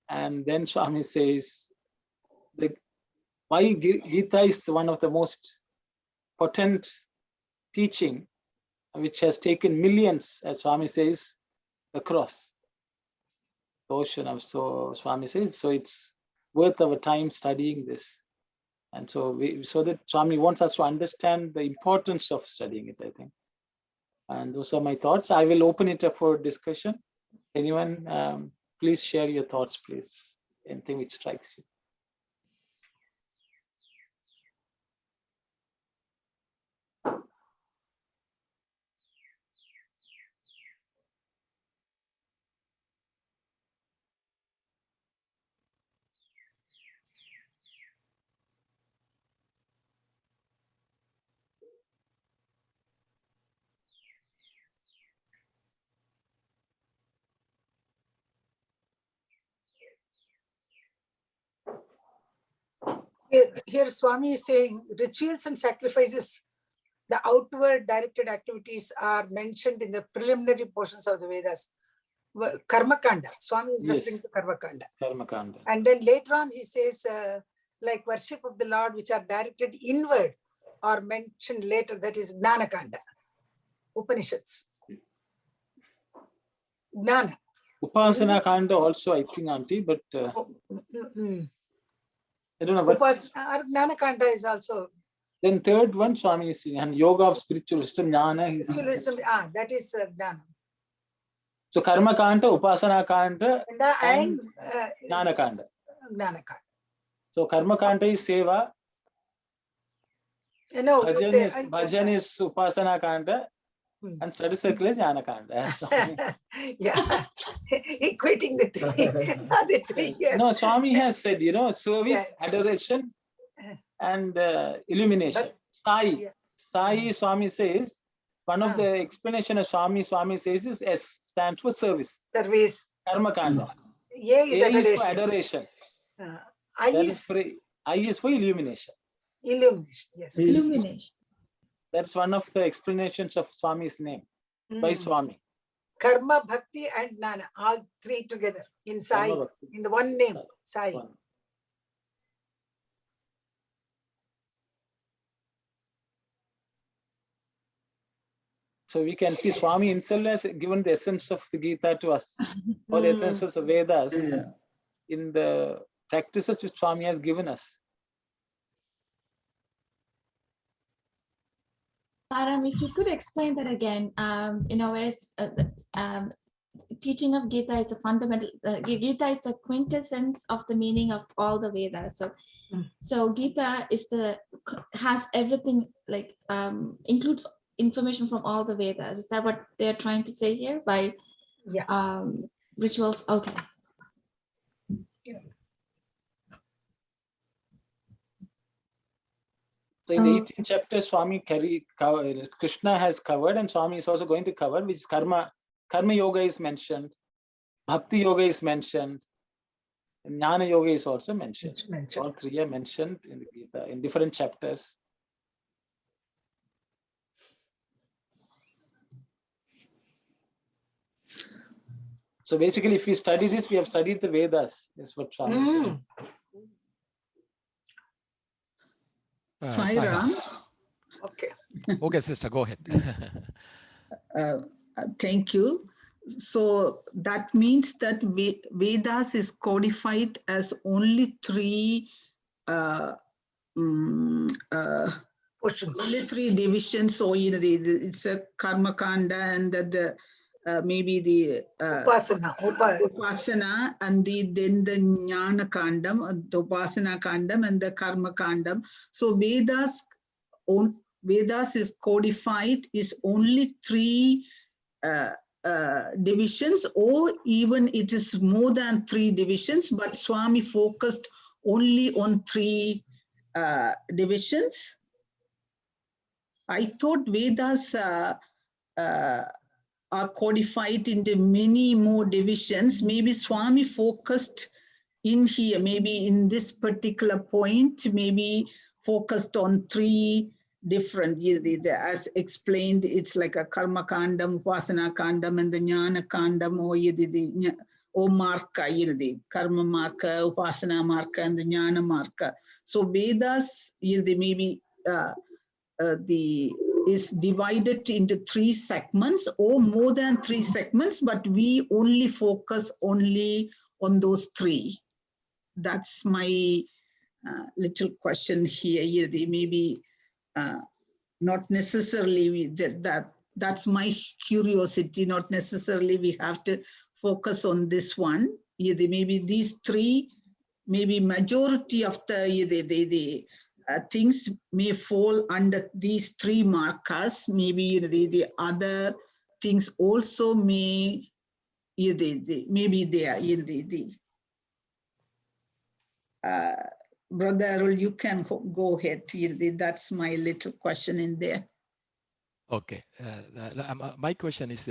And then Swami says, why Gita is one of the most potent teaching, which has taken millions, as Swami says, across the ocean. So Swami says, so it's worth our time studying this. And so that Swami wants us to understand the importance of studying it, I think. And those are my thoughts. I will open it up for discussion. Anyone, please share your thoughts, please. Anything which strikes you. Here Swami is saying rituals and sacrifices, the outward directed activities are mentioned in the preliminary portions of the Vedas. Karma Kanda. Swami is referring to Karma Kanda. Karma Kanda. And then later on he says like worship of the Lord, which are directed inward, are mentioned later. That is Gnana Kanda. Upanishads. Gnana. Upasana Kanda also, I think, Auntie, but I don't know what. Gnana Kanda is also. Then third one, Swami is saying, and yoga of spiritual wisdom, jnana. Spiritual wisdom, that is Gnana. So Karma Kanda, Upasana Kanda, and Jnana Kanda. Jnana Kanda. So Karma Kanda is Seva, No, you say Bhajan is Upasana Kanda, and study circle is Jnana Kanda. yeah, equating the three. The three here. No, Swami has said, service, adoration, and illumination. Sai. Yeah. Sai, Swami says, one of the explanation of Swami says is S stands for service. Service. Karma Kanda. A is A is for adoration. adoration. I is for illumination. Illumination. Yes. Illumination. That's one of the explanations of Swami's name by Swami. Karma, Bhakti, and Jnana, all three together in Sai, in the one name, Sai. So we can see Swami himself has given the essence of the Gita to us, or the essence of Vedas in the practices which Swami has given us. Saram, if you could explain that again, in a way, teaching of Gita is a fundamental, Gita is a quintessence of the meaning of all the Vedas. So Gita has everything, like includes information from all the Vedas. Is that what they're trying to say here by rituals? Okay. So in the 18th chapter, Krishna has covered, and Swami is also going to cover, which is Karma Yoga is mentioned, Bhakti Yoga is mentioned, and Jnana Yoga is also mentioned. All three are mentioned in the Gita in different chapters. So basically, if we study this, we have studied the Vedas. That's what Swami is saying. Sai Ram. Okay. Okay, sister, go ahead. Thank you. So that means that Vedas is codified as only three portions. Only three divisions. So it's a Karma Kanda, and maybe the Upasana, and then the Jnana Kandam, the Upasana Kandam, and the Karma Kandam. So Vedas is codified is only three divisions, or even it is more than three divisions, but Swami focused only on three divisions. I thought Vedas are codified into many more divisions. Maybe Swami focused in here, maybe in this particular point, maybe focused on three different, as explained, it's like a Karma Kandam, Upasana Kandam, and the Jnana Kandam, or Marka, the Karma Marka, Upasana Marka, and the Jnana Marka. So Vedas, maybe is divided into three segments or more than three segments, but we only focus only on those three. That's my little question here. They maybe not necessarily that's my curiosity. Not necessarily we have to focus on this one. Maybe these three, maybe majority of the things may fall under these three markers. Maybe the other things also may maybe they are Brother Arul, you can go ahead. That's my little question in there. Okay. My question is,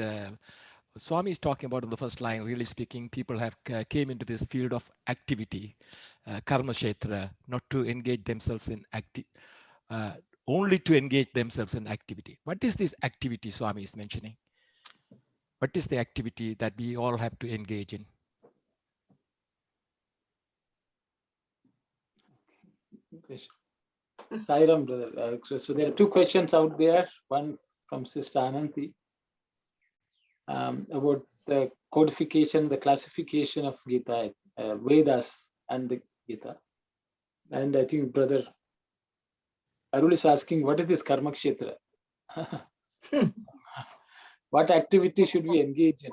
Swami is talking about in the first line, really speaking, people have came into this field of activity, karma kshetra, not to engage themselves in only to engage themselves in activity. What is this activity Swami is mentioning? What is the activity that we all have to engage in? Sairam, brother. So there are two questions out there. One from Sister Ananti about the codification, the classification of Gita, Vedas and the Gita. And I think Brother Arul is asking, what is this Karma Kshetra? What activity should we engage in?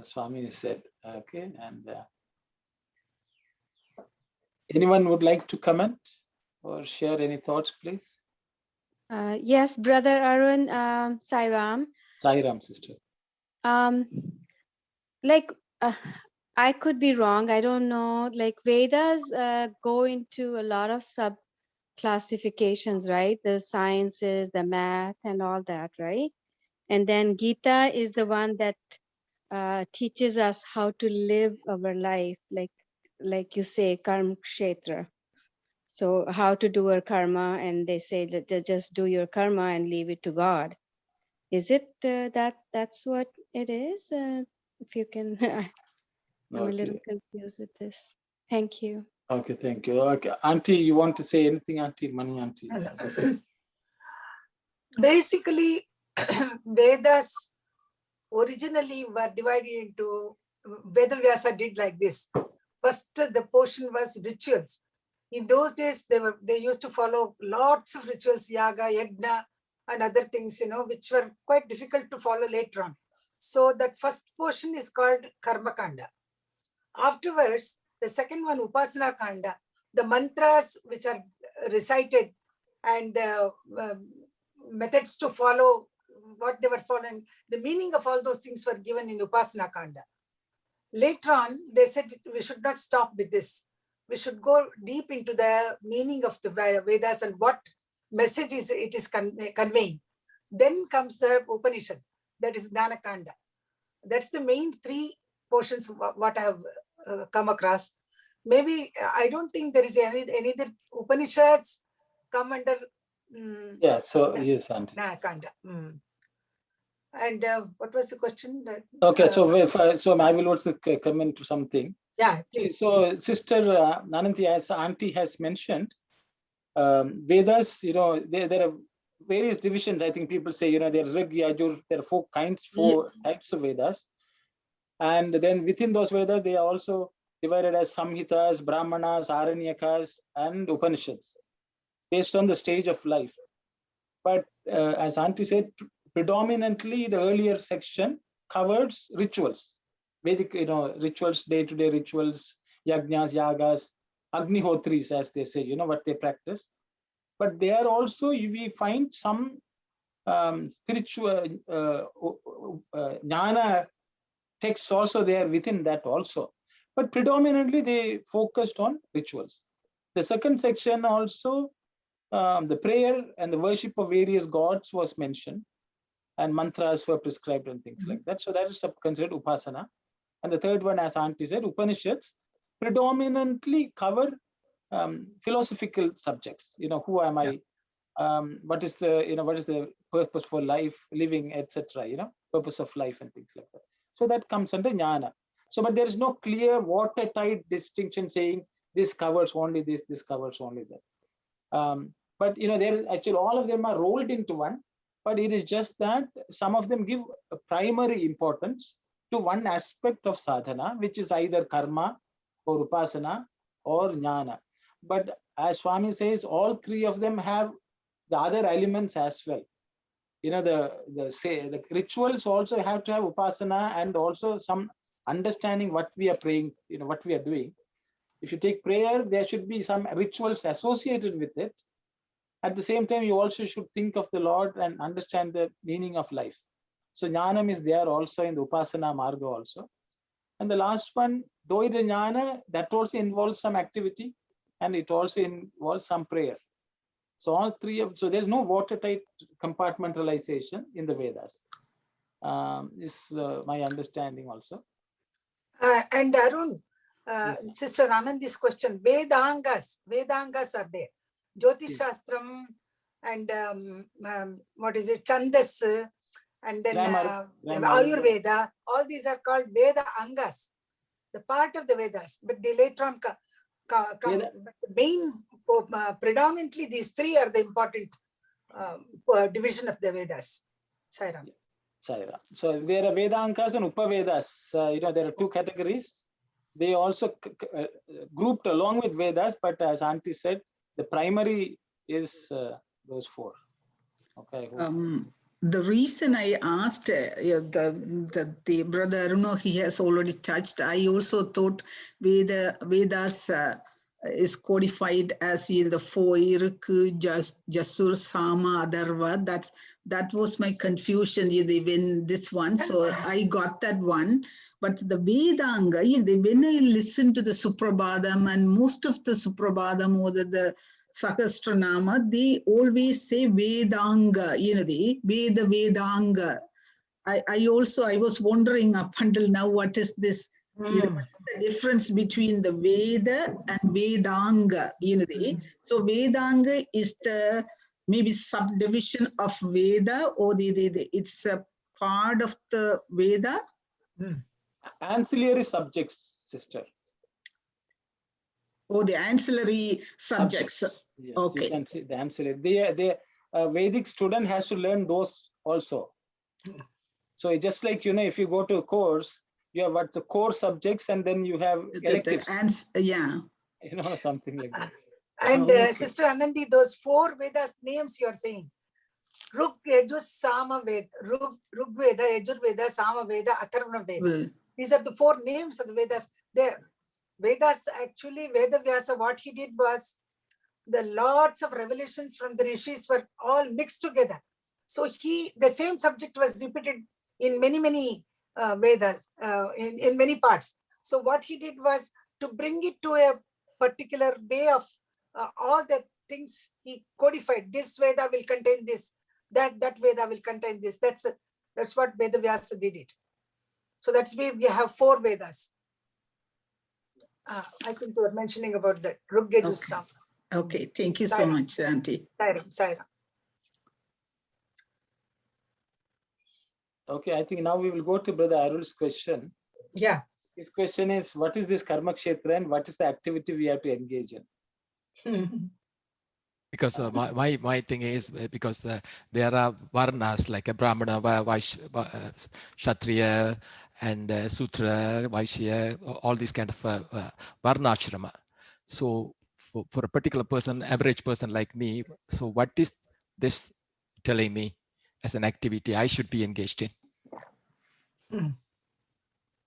Swami said. Okay, and anyone would like to comment or share any thoughts, please? Yes, Brother Arun, Sai Ram. Sai Ram, sister. Like I could be wrong. I don't know. Like Vedas go into a lot of sub classifications, right? The sciences, the math, and all that, right? And then Gita is the one that teaches us how to live our life, like you say, karma kshetra. So how to do our karma, and they say that just do your karma and leave it to God. Is it that's what it is? If you can, I'm a little Okay. confused with this. Thank you. Okay, thank you. Okay, Auntie, you want to say anything, Auntie? Mani Auntie. Basically, Vedas originally were divided into, Vedavyasa did like this. First, the portion was rituals. In those days, they used to follow lots of rituals, yaga, yajna, and other things, which were quite difficult to follow later on. So that first portion is called Karma Kanda. Afterwards, the second one, Upasana Kanda, the mantras which are recited and the methods to follow what they were following, the meaning of all those things were given in Upasana Kanda. Later on, they said we should not stop with this. We should go deep into the meaning of the Vedas and what message it is conveying. Then comes the Upanishad, that is Gnana Kanda. That's the main three portions of what I have come across. Maybe I don't think there is any other Upanishads come under. Yeah, so yes, Auntie. Kanda. And what was the question? Okay, so I will also comment to something. Yeah, please. So Sister Nananthi, as Auntie has mentioned, Vedas, there are various divisions. I think people say, there's Rig, Yajur, there are four types of Vedas. And then within those Vedas, they are also divided as Samhitas, Brahmanas, Aranyakas, and Upanishads, based on the stage of life. But as Auntie said, predominantly the earlier section covers rituals, Vedic, rituals, day-to-day rituals, yajnas, yagas, agnihotris, as they say, what they practice. But there also we find some spiritual jnana texts also there within that also. But predominantly they focused on rituals. The second section also, the prayer and the worship of various gods was mentioned, and mantras were prescribed and things like that. So that is considered upasana. And the third one, as Auntie said, Upanishads predominantly cover philosophical subjects. Who am I? What is the purpose for life, living, etc. Purpose of life and things like that. So that comes under jnana. So, but there is no clear watertight distinction saying this covers only this covers only that. But there actually all of them are rolled into one. But it is just that some of them give a primary importance to one aspect of sadhana, which is either karma or upasana or jnana. But as Swami says, all three of them have the other elements as well. The rituals also have to have upasana and also some understanding what we are praying, what we are doing. If you take prayer, there should be some rituals associated with it. At the same time, you also should think of the Lord and understand the meaning of life. So jnanam is there also in the upasana marga also. And the last one, though it is jnana, that also involves some activity and it also involves some prayer. So all three so there's no watertight compartmentalization in the Vedas. Is my understanding also. And Arun, Sister Anandi's question, Vedangas are there. Jyotish Shastram and what is it, Chandas, and then Ayurveda, all these are called Veda Angas, the part of the Vedas, but they later on come. But the main, predominantly these three are the important division of the Vedas. Sairam. So there are Vedankas and Upavedas. There are two categories. They also grouped along with Vedas, but as Auntie said, the primary is those four. Okay. the reason I asked the brother Arjuna, he has already touched. I also thought Vedas is codified as in the four Iruk, Jasur, Sama, Adarva. That was my confusion when this one. So I got that one. But the Vedanga, when I listen to the Suprabhadam and most of the Suprabhadam or the Sahasranama, they always say Vedanga, the Vedanga. I was wondering up until now, what is this? What is the difference between the Veda and Vedanga? So Vedanga is the maybe subdivision of Veda, or it's a part of the Veda. Ancillary subjects, sister. Oh, the ancillary subjects. Yes, okay. You can see the ancillary. The Vedic student has to learn those also. So it's just like, if you go to a course, you have what the core subjects, and then you have electives. Something like that. And Sister Anandi, those four Vedas names you are saying, Rug, Yajur, Sama Veda, Rug Veda, Yajur Veda, Sama Veda, Atharvana Veda. These are the four names of the Vedas. The Vedas, actually, Veda Vyasa, what he did was, the lots of revelations from the rishis were all mixed together. So the same subject was repeated in many Vedas, in many parts. So what he did was to bring it to a particular way of all the things he codified. This Veda will contain this, that Veda will contain this. That's what Veda Vyasa did it. So that's why we have four Vedas. I think you were mentioning about that. Ruggejusam. Okay, thank you so much, Auntie. Sairam. Okay, I think now we will go to Brother Arul's question. Yeah. His question is, what is this Karma Kshetra and what is the activity we have to engage in? Because my thing is, because there are varnas like a Brahmana, Kshatriya, and Sutra, Vaishya, all these kind of varna ashrama. So for a particular person, average person like me, so what is this telling me as an activity I should be engaged in?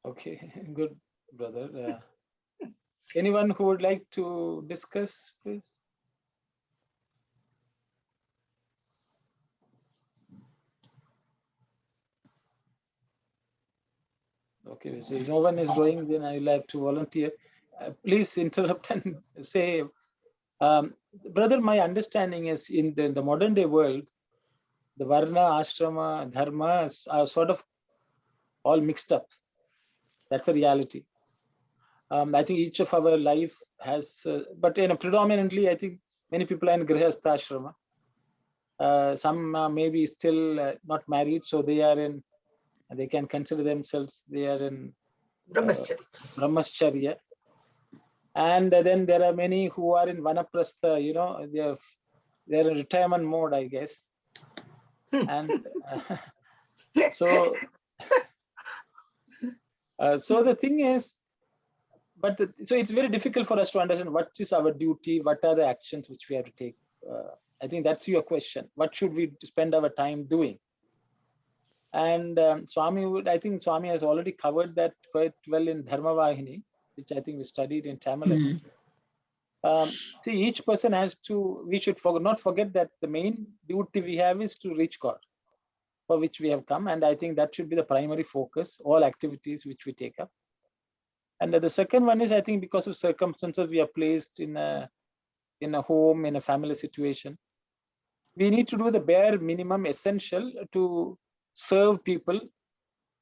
Okay, good, brother. Anyone who would like to discuss, please? Okay, so if no one is going, then I will have to volunteer. Please interrupt and say, brother, my understanding is in the modern day world, the Varna, Ashrama, Dharma are sort of all mixed up. That's a reality. I think each of our life has, but predominantly, I think many people are in Grihastha Ashrama. Some maybe still not married, so they can consider themselves, they are in Brahmacharya. And then there are many who are in Vanaprastha, they're in retirement mode, I guess. And so the thing is, so it's very difficult for us to understand what is our duty, what are the actions which we have to take. I think that's your question. What should we spend our time doing? And I think Swami has already covered that quite well in Dharma Vahini, which I think we studied in Tamil. See, each person we should not forget that the main duty we have is to reach God, for which we have come. And I think that should be the primary focus, all activities which we take up. And the second one is, I think because of circumstances, we are placed in a home, in a family situation. We need to do the bare minimum essential to serve people,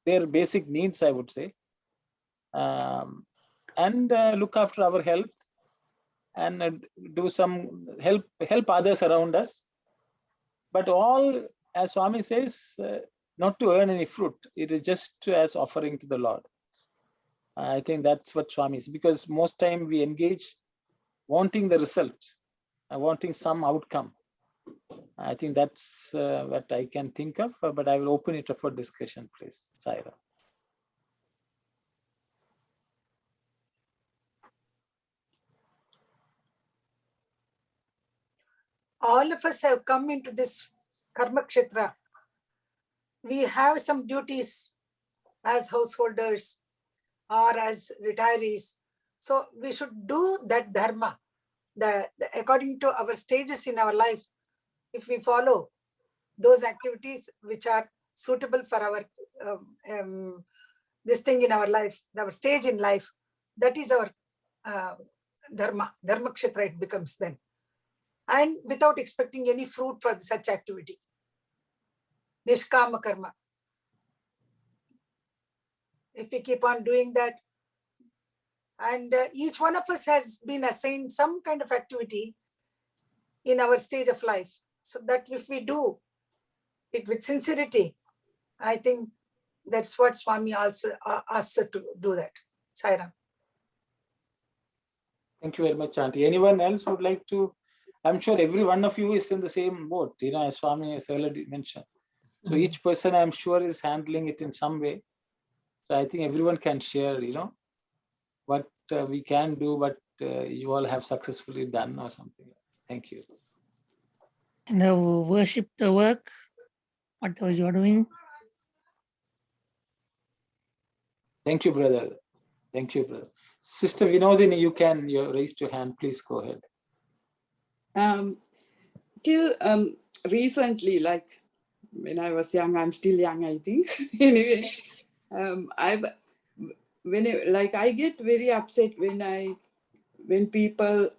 their basic needs, I would say, and look after our health and do some help others around us. But all, as Swami says, not to earn any fruit. It is just as offering to the Lord. I think that's what Swami is, because most time we engage wanting the result, wanting some outcome. I think that's what I can think of, but I will open it up for discussion, please. Saira. All of us have come into this Karma Kshetra we have some duties as householders or as retirees. So we should do that dharma, according to our stages in our life. If we follow those activities which are suitable for our this thing in our life, our stage in life, that is our dharma kshetra it becomes then, and without expecting any fruit for such activity. Nishkama karma. If we keep on doing that, and each one of us has been assigned some kind of activity in our stage of life, so that if we do it with sincerity, I think that's what Swami also asks us to do that. Sairam. Thank you very much, Auntie. Anyone else would like to? I'm sure every one of you is in the same boat, as Swami has already mentioned. So each person, I'm sure, is handling it in some way. So I think everyone can share, what we can do, what you all have successfully done or something. Thank you. And the worship, the work, what you are doing. Thank you, brother. Thank you, brother. Sister Vinodini, you raised your hand. Please go ahead. Till recently, like when I was young, I'm still young, I think. Anyway, I get very upset when people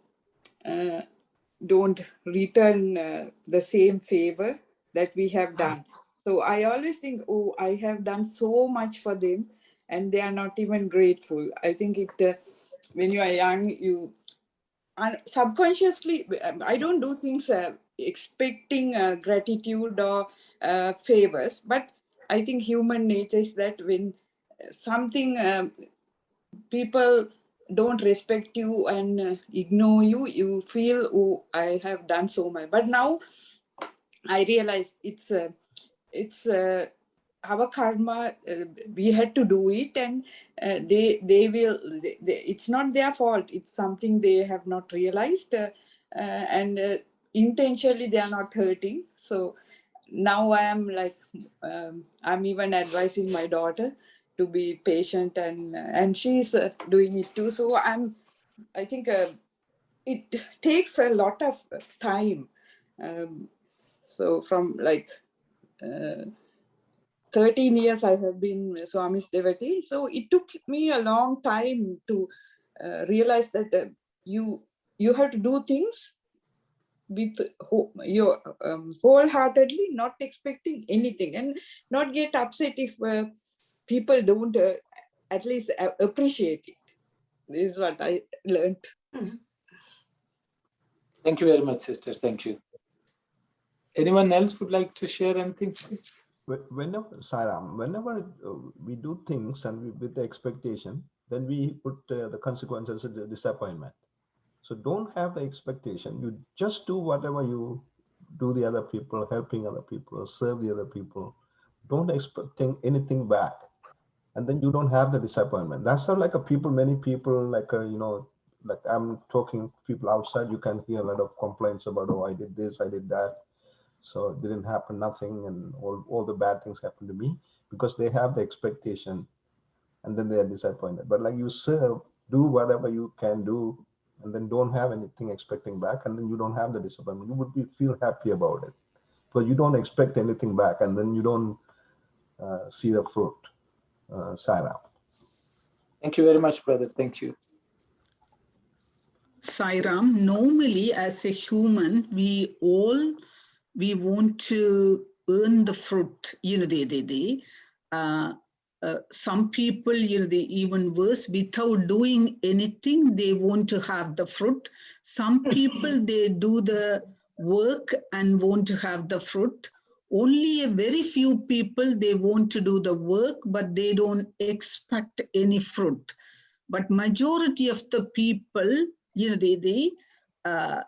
don't return the same favor that we have done. So I always think, oh, I have done so much for them, and they are not even grateful. I think when you are young, you subconsciously, I don't do things expecting gratitude or favors, but I think human nature is that when something people don't respect you and ignore you, you feel, oh, I have done so much. But now I realize it's our karma. We had to do it, and it's not their fault. It's something they have not realized, and intentionally they are not hurting. So now I am like, I'm even advising my daughter to be patient, and she's doing it too. So I think it takes a lot of time. So from like 13 years I have been Swami's devotee. So it took me a long time to realize that you have to do things with your wholeheartedly, not expecting anything, and not get upset if people don't at least appreciate it. This is what I learned. Thank you very much, sister. Thank you. Anyone else would like to share anything, please? Whenever, Sairam, whenever we do things and with the expectation, then we put the consequences of the disappointment. So don't have the expectation. You just do whatever you do the other people, helping other people, serve the other people. Don't expect anything back. And then you don't have the disappointment. That's not like many people, like, like I'm talking people outside, you can hear a lot of complaints about, oh, I did this, I did that. So it didn't happen, nothing, and all the bad things happened to me because they have the expectation and then they are disappointed. But like you serve, do whatever you can do, and then don't have anything expecting back, and then you don't have the disappointment. You would feel happy about it because you don't expect anything back, and then you don't see the fruit. Sairam. Thank you very much, brother. Thank you. Sairam, normally as a human, we want to earn the fruit, some people, they even worse, without doing anything, they want to have the fruit. Some people, they do the work and want to have the fruit. Only a very few people, they want to do the work, but they don't expect any fruit. But majority of the people,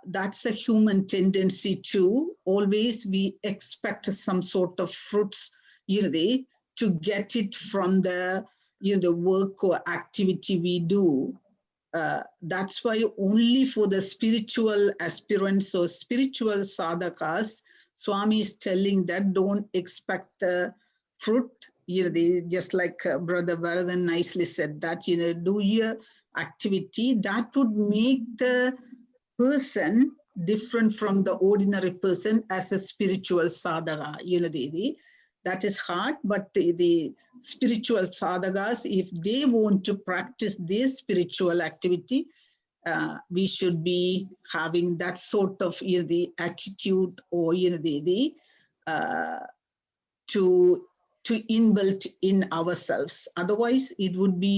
that's a human tendency too. Always we expect some sort of fruits, to get it from the, the work or activity we do. That's why only for the spiritual aspirants or spiritual sadhakas, Swami is telling that don't expect the fruit. Just like Brother Bharathan nicely said that, do your activity that would make the person different from the ordinary person as a spiritual sadhaka. That is hard, but the spiritual sadhakas, if they want to practice this spiritual activity, we should be having that sort of the attitude or to inbuilt in ourselves. Otherwise, it would be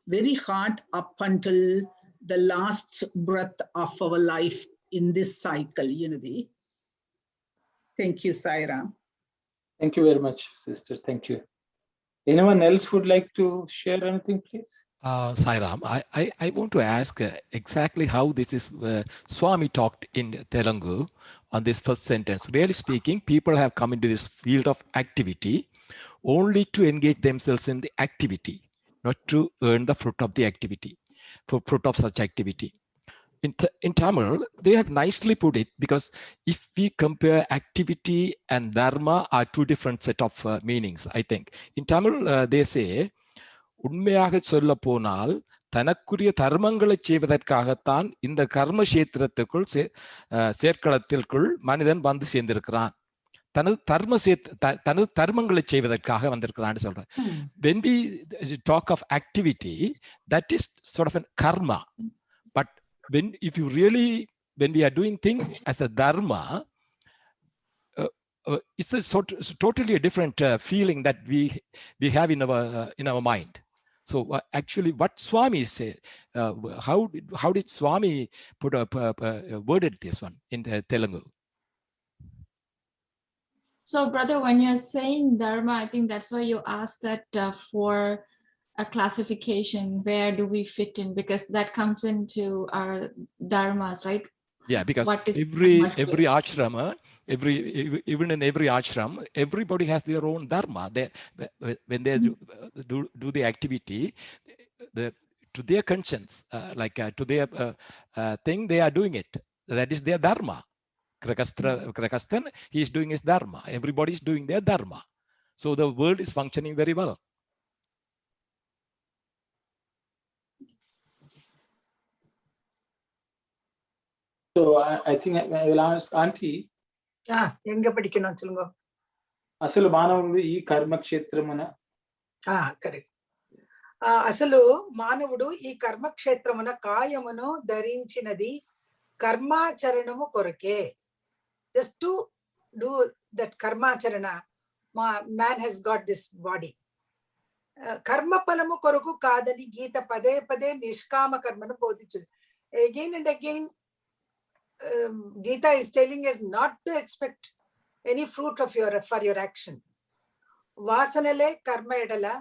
very hard up until the last breath of our life in this cycle. Thank you, Saira. Thank you very much, sister. Thank you. Anyone else would like to share anything, please? Sairam, I want to ask exactly how this is Swami talked in Telugu on this first sentence. Really speaking, people have come into this field of activity only to engage themselves in the activity, not to earn the fruit of the activity, for fruit of such activity. In Tamil, they have nicely put it, because if we compare activity and dharma are two different set of meanings, I think. In Tamil, they say, உண்மையாக சொல்ல போனால் தனக்குரிய தர்மங்களை செய்வதற்காகத்தான் இந்த கர்ம கஷேத்திரத்திற்குள் செயற்களத்திற்குள் மனிதன் வந்து சேர்ந்திருக்கிறான். தனது தர்மங்களை செய்வதற்காக வந்திருக்கிறான்னு சொல்றேன். When we talk of activity, that is sort of a karma. But if you really, when we are doing things as a dharma, it's a totally a different feeling that we have in our mind. So actually, what Swami said, how did Swami put up worded this one in Telugu? So, brother, when you're saying dharma, I think that's why you asked that for a classification. Where do we fit in? Because that comes into our dharmas, right? Yeah, because every ashrama, even in every ashram, everybody has their own dharma. When they do the activity, to their conscience, to their thing, they are doing it. That is their dharma. Krakastan, he is doing his dharma. Everybody is doing their dharma. So the world is functioning very well. So I think I will ask Auntie. எங்க படிக்கணும் சொல்லுங்க. అసలు మానవుడు ఈ కర్మ క్షేత్రమున correct. అసలు మానవుడు ఈ కర్మక్షేత్రమున కాయమును ధరించినది కర్మాచరణము కొరకే. జస్ట్ టు డూ దట్ కర్మాచరణ, man he's got this body. కర్మ ఫలము కొరకు కాదని గీత పదే పదే నిష్కామ కర్మను బోధించు. Again and again Gita is telling us not to expect any fruit of for your action. Vasanale karma edala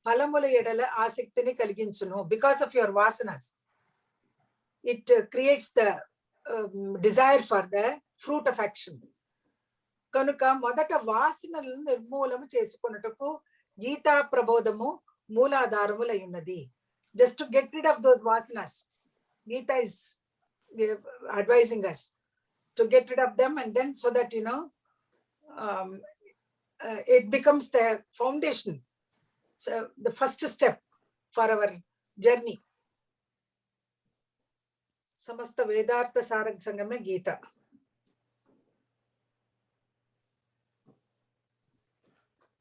phalamula edala asaktini kaliginchuno. Because of your vasanas, it creates the desire for the fruit of action. Kanuka modata vasanalu nirmoolam chesukonatuku Gita prabodhamu mooladharamu ayunnadi. Just to get rid of those vasanas, Gita is advising us to get rid of them, and then so that it becomes the foundation, so the first step for our journey. Samasta Vedartha Sarang Sangame Gita.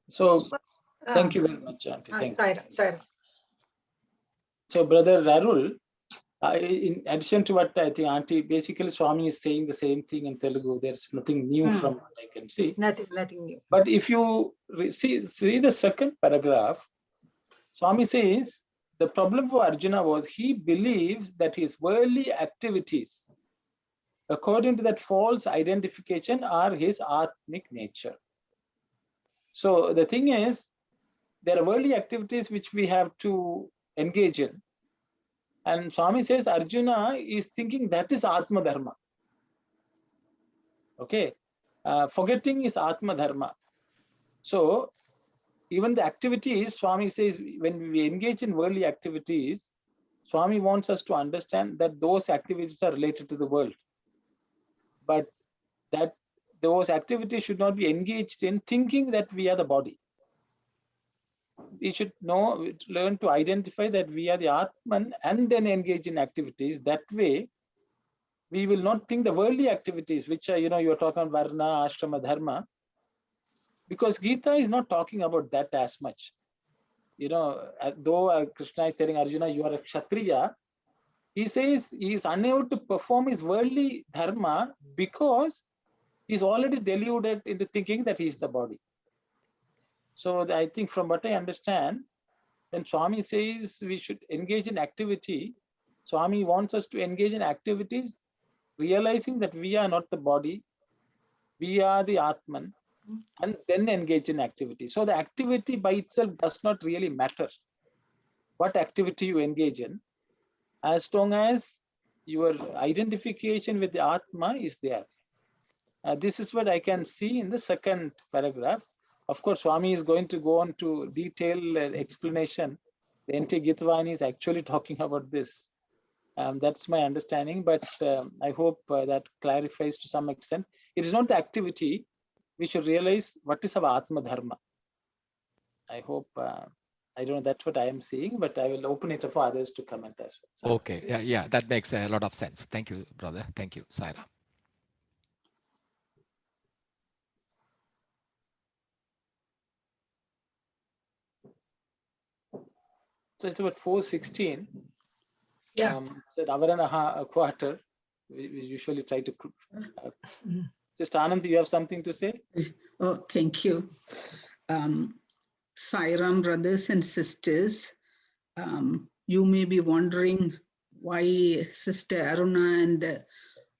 So thank you very much, Auntie. Saira. So Brother Arul, in addition to what I think Auntie, basically Swami is saying the same thing in Telugu. There's nothing new from what I can see. Nothing new. But if you see the second paragraph, Swami says the problem for Arjuna was he believes that his worldly activities, according to that false identification, are his atmic nature. So the thing is, there are worldly activities which we have to engage in. And Swami says Arjuna is thinking that is Atma Dharma. Okay, forgetting is Atma Dharma. So even the activities, Swami says, when we engage in worldly activities, Swami wants us to understand that those activities are related to the world, but that those activities should not be engaged in thinking that we are the body. we should learn to identify that we are the Atman and then engage in activities. That way, we will not think the worldly activities, which are, you're talking about Varna, Ashrama, Dharma, because Gita is not talking about that as much. Though Krishna is telling Arjuna, you are a Kshatriya, he says he is unable to perform his worldly Dharma because he's already deluded into thinking that he is the body. So I think from what I understand, when Swami says we should engage in activity, Swami wants us to engage in activities, realizing that we are not the body, we are the Atman, and then engage in activity. So the activity by itself does not really matter what activity you engage in, as long as your identification with the Atma is there. This is what I can see in the second paragraph. Of course, Swami is going to go on to detailed explanation. The entire Geetha Vahini is actually talking about this. That's my understanding, but I hope that clarifies to some extent. It is not the activity. We should realize what is our Atma Dharma. I hope, I don't know, that's what I am seeing, but I will open it up for others to comment as well. Okay, yeah, that makes a lot of sense. Thank you, brother. Thank you, Saira. So it's about 4:16. Yeah. Said Avaranaha, a quarter. We usually try to. Just Anand, you have something to say? Oh, thank you. Sairam, brothers and sisters, you may be wondering why Sister Aruna and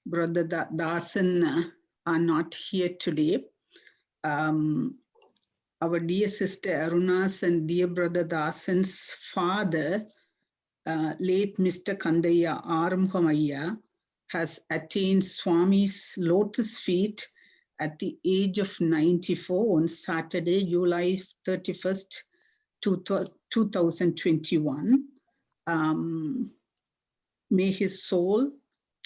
Brother Dasan are not here today. Our dear Sister Aruna's and dear Brother Dasan's father, late Mr. Kandaya Arambhamaya, has attained Swami's lotus feet at the age of 94 on Saturday, July 31st, 2021. May his soul,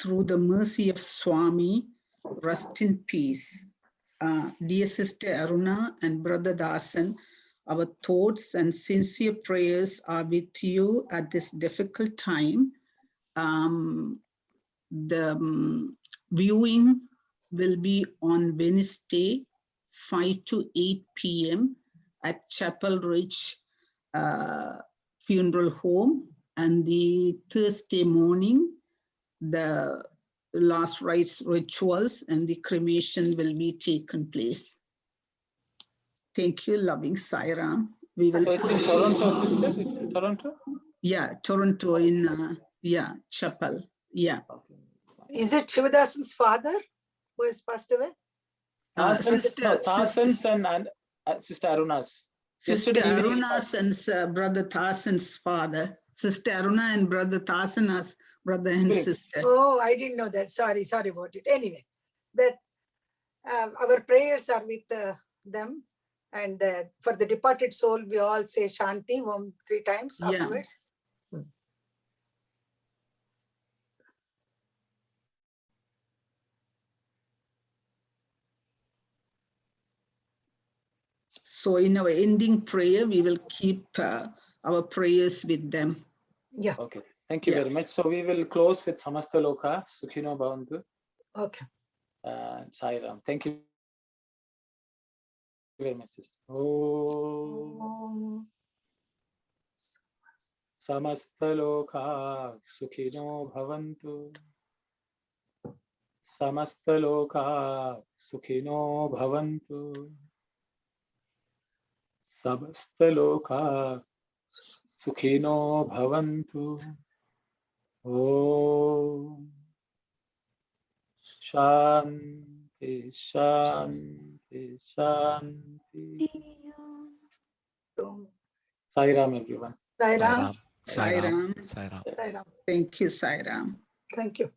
through the mercy of Swami, rest in peace. Dear Sister Aruna and Brother Dasan, our thoughts and sincere prayers are with you at this difficult time. The viewing will be on Wednesday, 5 to 8 p.m. at Chapel Ridge Funeral Home, and the Thursday morning, the last rites rituals and the cremation will be taken place. Thank you, loving Saira. We will. So it's in Toronto, sister. It's in Toronto. Yeah, Toronto in Chapel. Yeah. Okay. Is it Shivadas' father who has passed away? Thasan's and Sister Aruna's. Sister Aruna's and Brother Thasan's father. Sister Aruna and Brother Thasan's brother and sister. Oh, I didn't know that. Sorry about it. Anyway, that our prayers are with them, and for the departed soul, we all say Shanti Om 3 times afterwards. So in our ending prayer, we will keep our prayers with them. Yeah. Okay. Thank you very much. So we will close with Samasta Loka, Sukhino Bhavantu. Okay. Sairam. Thank you very much, sister. Om Samasta Loka, Sukhino Bhavantu. Samasta Loka, Sukhino Bhavantu. Samasta Loka, Sukhino Bhavantu. Om Shanti, Shanti, Shanti. Sairam, everyone. Sairam. Sairam. Sairam. Sairam. Thank you, Sairam. Thank you.